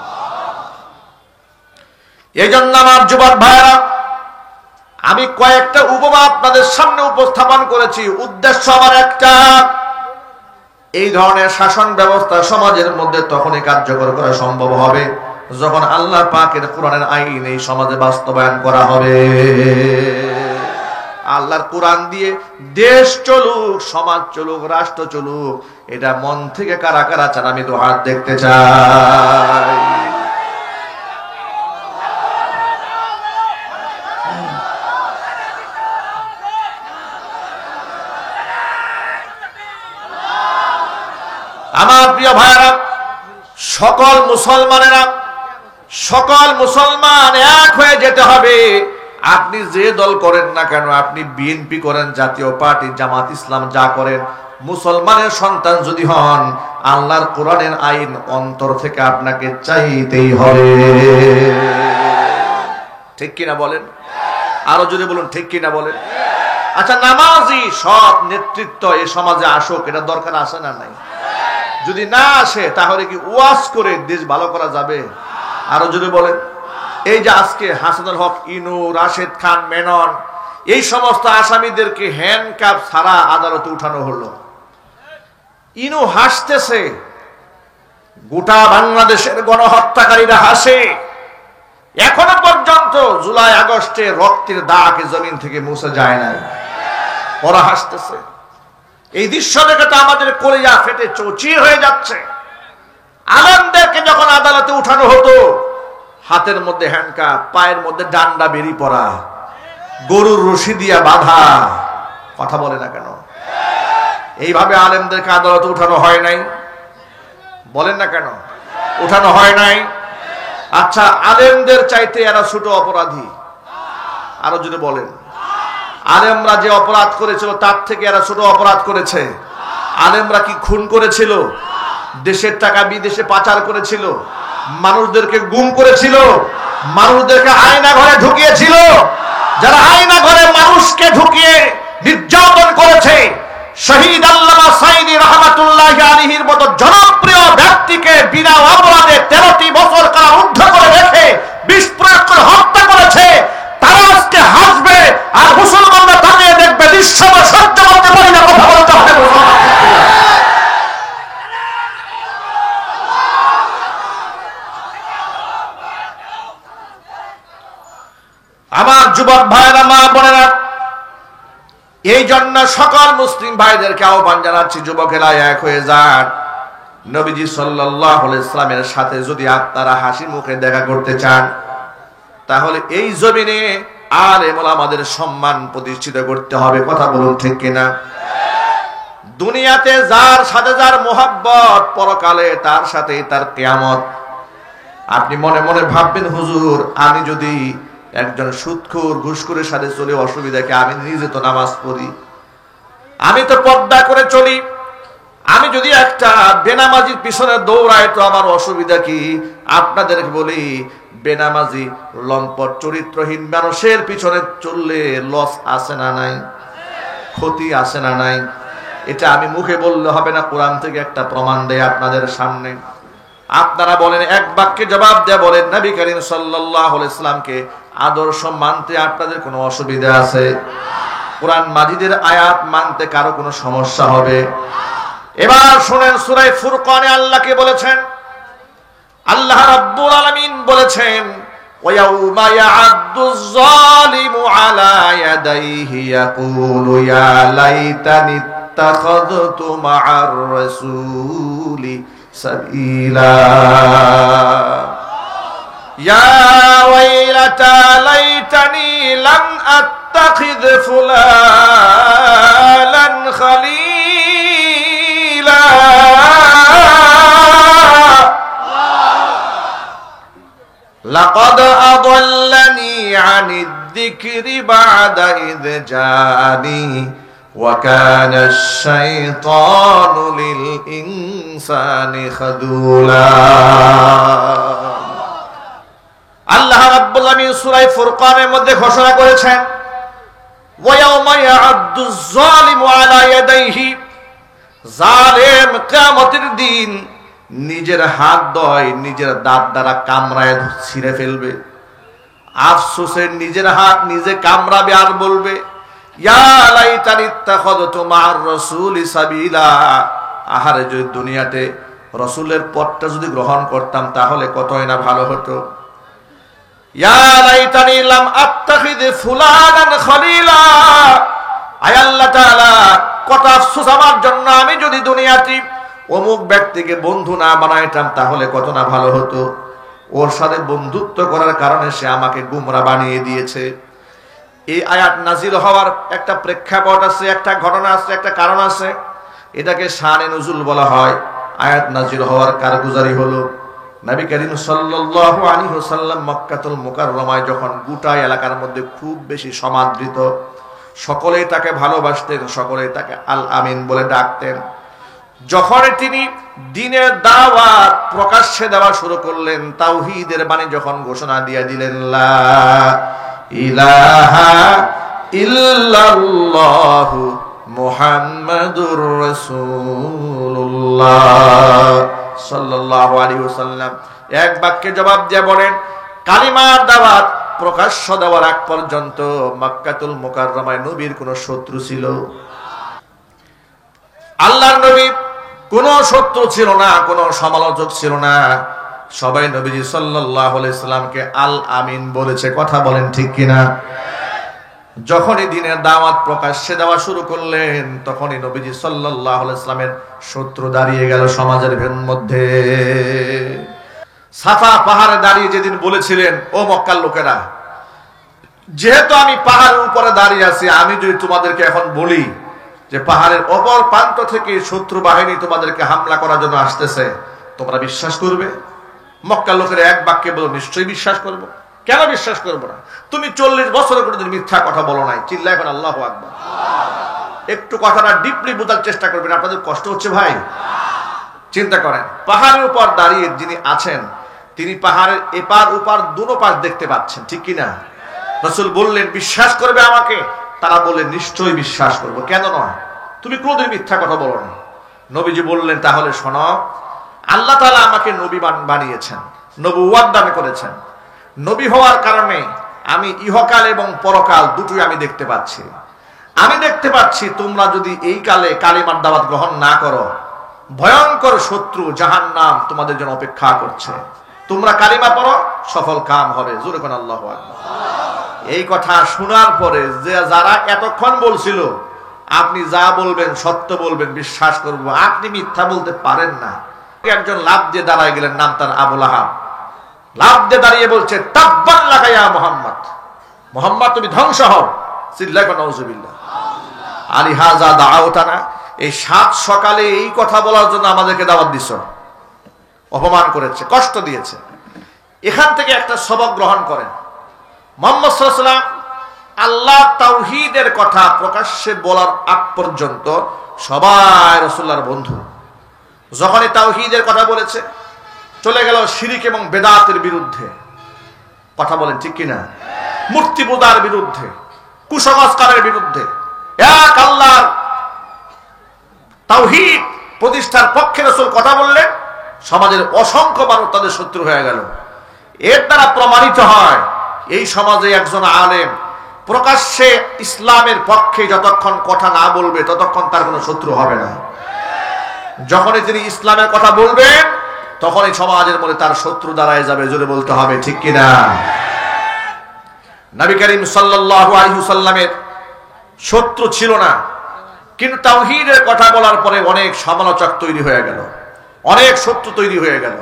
এই জন্য আমার যুবক ভাইরা, আমি কয়েকটা উপমা আপনাদের সামনে উপস্থাপন করেছি। উদ্দেশ্য আমার একটা, এই ধরনের শাসন ব্যবস্থা সমাজের মধ্যে তখনই কার্যকর করা সম্ভব হবে যখন আল্লাহ পাকের কোরআনের আইন এই সমাজে বাস্তবায়ন করা হবে। আল্লাহর কোরআন দিয়ে দেশ চলুক, সমাজ চলুক, রাষ্ট্র চলুক, এটা মন থেকে কারা কারা চান? আমি তো হাত দেখতে চাই। আমার প্রিয় ভাইরা, সকল মুসলমান এক হয়ে যেতে হবে। আপনি যে দল করেন না কেন, আপনি বিএনপি করেন, জাতীয় পার্টি, জামাত ইসলাম যা করেন, মুসলমানের সন্তান যদি হন, আল্লাহর কোরআনের আইন অন্তর থেকে আপনাকে চাইতেই হবে। ঠিক কিনা বলেন? আরো যদি বলুন ঠিক কিনা বলেন। আচ্ছা, নামাজি সৎ নেতৃত্ব এ সমাজে আসুক, এটা দরকার আছে না নাই? যদি না আসে তাহলে কি ওয়াজ করে দেশ ভালো করা যাবে? আরো যদি বলেন। এই যে আজকে হাসানুল হক ইনু, রাশেদ খান মেনন, এই সমস্ত আসামিদেরকে হ্যান্ডকাপ ছাড়া আদালতে উঠানো হলো। ইনু হাসতেছে, গোটা বাংলাদেশের গণহত্যাকারীরা হাসে। এখনো পর্যন্ত জুলাই আগস্টে রক্তের দাগ জমিন থেকে মুছে যায় নাই, ওরা হাসতেছে। এই দৃশ্য দেখে তো আমাদের কলিজা ফেটে চৌচির হয়ে যাচ্ছে। আলেমদেরকে যখন আদালতে উঠানো হতো, হাতের মধ্যে হ্যান্ডকাপ, পায়ের মধ্যে ডান্ডা বেরিয়ে পড়া, গরুর রশি দিয়া বাঁধা। কথা বলে না কেন? এইভাবে আলেমদেরকে আদালতে উঠানো হয় নাই? বলেন না কেন উঠানো হয় নাই? আচ্ছা, আলেমদের চাইতে এরা ছোট অপরাধী? আরো যদি বলেন। আলেমরা যে অপরাধ করেছিল তার থেকে এরা ছোট অপরাধ করেছে। আলেমরা কি খুন করেছিল? দেশের টাকা বিদেশে পাচার করেছিল, মানুষদেরকে গুম করেছিল, মানুষদেরকে আয়না ঘরে ঢুকিয়েছিল। যারা আয়না ঘরে মানুষকে ঢুকিয়ে নির্যাতন করেছে, শহীদ আল্লামা সাঈদী রাহমাতুল্লাহি আলাইহির মতো জনপ্রিয় ব্যক্তিকে বিনা অপরাধে 13টি বছর কারারুদ্ধ করে রেখে বিষ প্রয়োগ করে হত্যা করেছে, তারা আজকে হাসবে আর মুসলমানরা তাকিয়ে দেখবে। দৃশ্যমান সহ্য করতে পারি না। কথা বলতে হবে। যুবক ভাইরা, মা বোনেরা, এই জন্য সকল মুসলিম ভাইদেরকে আহ্বান জানাচ্ছি, যুবকেরা এক হয়ে যান। নবীজি সাল্লাল্লাহু আলাইহি ওয়াসাল্লামের সাথে যদি আপনারা হাসি মুখে দেখা করতে চান, তাহলে এই জমিনে আলেম ওলামাদের সম্মান প্রতিষ্ঠিত করতে হবে। কথা বলুন ঠিক কিনা? দুনিয়াতে যার সাথে যার মোহাব্বত, পরকালে তার সাথে তার কিয়ামত। আপনি মনে মনে ভাববেন, হুজুর আমি যদি একজন সুদখোর ঘুষখোরের সাথে চলে অসুবিধা কি? আমি নিজে তো নামাজ পড়ি, আমি তো পর্দা করে চলি, আমি যদি একটা বেনামাজির পিছনে দৌড়াই তো আমার অসুবিধা কি? আপনাদেরকে বলি, বেনামাজি লম্পট চরিত্রহীন মানুষের পিছনে চললে লস আছে না নাই? ক্ষতি আছে না নাই? এটা আমি মুখে বললে হবে না, কোরআন থেকে একটা প্রমাণ দেয় আপনাদের সামনে। আপনারা বলেন, এক বাক্যে জবাব দেয়া বলেন, নবী করিম সাল্লাল্লাহু আলাইহি ওয়াসাল্লামকে আদর্শ মানতে আপনাদের কোনো অসুবিধা আছে? কোরআন মাজিদের আয়াত মানতে কারো কোনো সমস্যা হবে? এবার শুনেন, সূরা ফুরকানে আল্লাহকে বলেছেন, আল্লাহ রাব্বুল আলামিন বলেছেন, ওয়ায়াউমা ইয়া'আদ্দুয যালিমু আলা ইয়াদাইহি ইয়াকুলু ইয়া লাইতানি ইত্তাখাযতু মা'আর রাসূলি সাবিলা ইয়া ওয়াইলাতা লাইতানি লাম আত্তাখিয ফুলানান খালিলা লাকাদ আদাল্লানি আনিদ যিকরি বা'দা ইয জাআনি ওয়া কানা আশ-শাইতানু লিল ইনসানি খাযুলা। আল্লাহ রাব্বুল আলামিন সূরা ফুরকানের মধ্যে ঘোষণা করেছেন, ওয়া ইয়াউমা ইয়া'আদ্দুয যালিমু আলা ইয়াদাইহি, জালেম কিয়ামতের দিন নিজের হাত দয় নিজের দাঁত দ্বারা কামড়ায় ছিঁড়ে ফেলবে। আফসোসে নিজের হাত নিজে কামড়াবে আর বলবে, ইয়া লাইতানি ইত্তাখাযতু মা'আর রাসূলি সাবিলা, আহারে যদি দুনিয়াতে রাসূলের পথটা যদি গ্রহণ করতাম তাহলে কতই না ভালো হতো। ইয়া লাইতানি লাম আত্তাখিয ফুলানান খলিলা, আয় আল্লাহ তাআলা, কত আফসোস আমার জন্য, আমি যদি দুনিয়াতে অমুক ব্যক্তিকে বন্ধু না বানাইতাম তাহলে কত না ভালো হতো। ওর সাথে বন্ধুত্ব করার কারণে সে আমাকে গুমরা বানিয়ে দিয়েছে। এই আয়াত নাজিল হওয়ার একটা প্রেক্ষাপট আছে, একটা ঘটনা আছে, একটা কারণ আছে। এটাকে শানে নুজুল বলা হয়। আয়াত নাজিল হওয়ার কারগুজারি হলো, নবী করিম সাল্লাল্লাহু আলাইহি ওয়াসাল্লাম মক্কাতুল মুকাররমায় যখন গোটা এলাকার মধ্যে খুব বেশি সমাদৃত, সকলেই তাকে ভালোবাসতেন, সকলেই তাকে আল আমিন বলে ডাকতেন। যখন তিনি দ্বীনের দাওয়াত প্রকাশ্যে দেওয়া শুরু করলেন, তাওহীদের বাণী যখন ঘোষণা দিয়ে দিলেন, লা ইলাহা ইল্লাল্লাহু মুহাম্মাদুর রাসূলুল্লাহ সাল্লাল্লাহু আলাইহি ওয়াসাল্লাম এক বাক্যে জবাব দিয়ে বলেন, কালিমার দাওয়াত প্রকাশ্য দেওয়ার আগ পর্যন্ত মক্কাতুল মুকাররমায় নবীর কোনো শত্রু ছিল? আল্লাহর নবীর কোনো শত্রু ছিল না, কোনো সমালোচক ছিল না। সবাই নবীজি সাল্লাল্লাহু আলাইহি ওয়াসাল্লামকে আল আমিন বলেছে। কথা বলেন ঠিক কিনা? যখনই দ্বীনের দাওয়াত প্রকাশ্যে দেওয়া শুরু করলেন, তখনই নবীজি সাল্লাল্লাহু আলাইহি ওয়াসাল্লামের শত্রু দাঁড়িয়ে গেল সমাজের মধ্যে। সাফা পাহাড়ে দাঁড়িয়ে যেদিন বলেছিলেন, ও মক্কার লোকেরা, যেহেতু আমি পাহাড়ের উপরে দাঁড়িয়ে আছি, আমি যদি তোমাদেরকে এখন বলি যে পাহাড়ের অপর প্রান্ত থেকে শত্রু বাহিনী তোমাদেরকে হামলা করার জন্য আসতেছে, তোমরা বিশ্বাস করবে? মক্কার লোকেরা এক বাক্যে বলো, নিশ্চয়ই বিশ্বাস করব। কেন বিশ্বাস করবো না? তুমি 40 বছরের কোনোদিন মিথ্যা কথা বলো নাই। চিল্লায় এখন আল্লাহু আকবার। একটু কথাটা ডিপলি বোঝার চেষ্টা করবেন। আপনাদের কষ্ট হচ্ছে ভাই? চিন্তা করেন, পাহাড়ের উপর দাঁড়িয়ে যিনি আছেন, তিনি পাহাড়ের এপার ওপার দুনো পাশ দেখতে পাচ্ছেন, ঠিক কিনা? রাসূল বললেন, বিশ্বাস করবে আমাকে? তারা বললেন, নিশ্চয়ই বিশ্বাস করবো। কেন নয়? তুমি কোনোদিন মিথ্যা কথা বলো না। নবীজি বললেন, তাহলে শোনো, আল্লাহ তাআলা আমাকে নবী বানিয়েছেন, নবুয়ত দান করেছেন। নবী হওয়ার কারণে আমি ইহকাল এবং পরকাল দুটোই আমি দেখতে পাচ্ছি। আমি দেখতে পাচ্ছি তোমরা যদি এই কালে কালিমার দাওয়াত গ্রহণ না করো, ভয়ঙ্কর শত্রু জাহান্নাম তোমাদের জন্য অপেক্ষা করছে। তোমরা কালিমা পড়ো, সফল কাম হবে। জোরে কোন আল্লাহু আকবার। এই কথা শোনার পরে যে যারা এতক্ষণ বলছিল আপনি যা বলবেন সত্য বলবেন বিশ্বাস করব, আপনি মিথ্যা বলতে পারেন না, একজন লাফ দিয়ে দাঁড়ায় গেলেন, নাম তার আবু লাহাব। লাফ দিয়ে দাঁড়িয়ে বলছে তাব্বান লাকা ইয়া মুহাম্মদ, মুহাম্মদ তুমি ধ্বংস হও। সিল্লাকা নাউজুবিল্লাহ। আলী হাজা দাওতানা, এই সাত সকালে এই কথা বলার জন্য আমাদেরকে দাওয়াত দিছ, অপমান করেছে, কষ্ট দিয়েছে। এখান থেকে একটা সবক গ্রহণ করেন। মুহাম্মদ সাল্লাল্লাহু আলাইহি ওয়াসাল্লাম আল্লাহ তাওহীদের কথা প্রকাশ্যে বলার আগ পর্যন্ত সবাই রাসূলুল্লাহর বন্ধু। যখনই তাওহীদের কথা বলেছে, চলে গেল শিরিক এবং বেদাতের বিরুদ্ধে। কথা বলেন ঠিক কিনা? মূর্তি পূজার বিরুদ্ধে, কুসংস্কারের বিরুদ্ধে, এক আল্লাহর তাওহীদ প্রতিষ্ঠার পক্ষে রাসূল কথা বললেন, সমাজের অসংখ্য মানুষ তাদের শত্রু হয়ে গেল। এর দ্বারা প্রমাণিত হয় এই সমাজে একজন আলেম প্রকাশ্যে ইসলামের পক্ষে যতক্ষণ কথা না বলবে ততক্ষণ তার কোনো শত্রু হবে না। যখনই তিনি ইসলামের কথা বলবেন তখনই সমাজের মধ্যে তার শত্রু দাঁড়ায় যাবে। জোরে বলতে হবে ঠিক কিনা? নবী করিম সাল্লাল্লাহু আলাইহি ওয়াসাল্লামের শত্রু ছিল না, কিন্তু তাওহীদের কথা বলার পরে অনেক সমালোচক তৈরি হয়ে গেল, অনেক শত্রু তৈরি হয়ে গেল।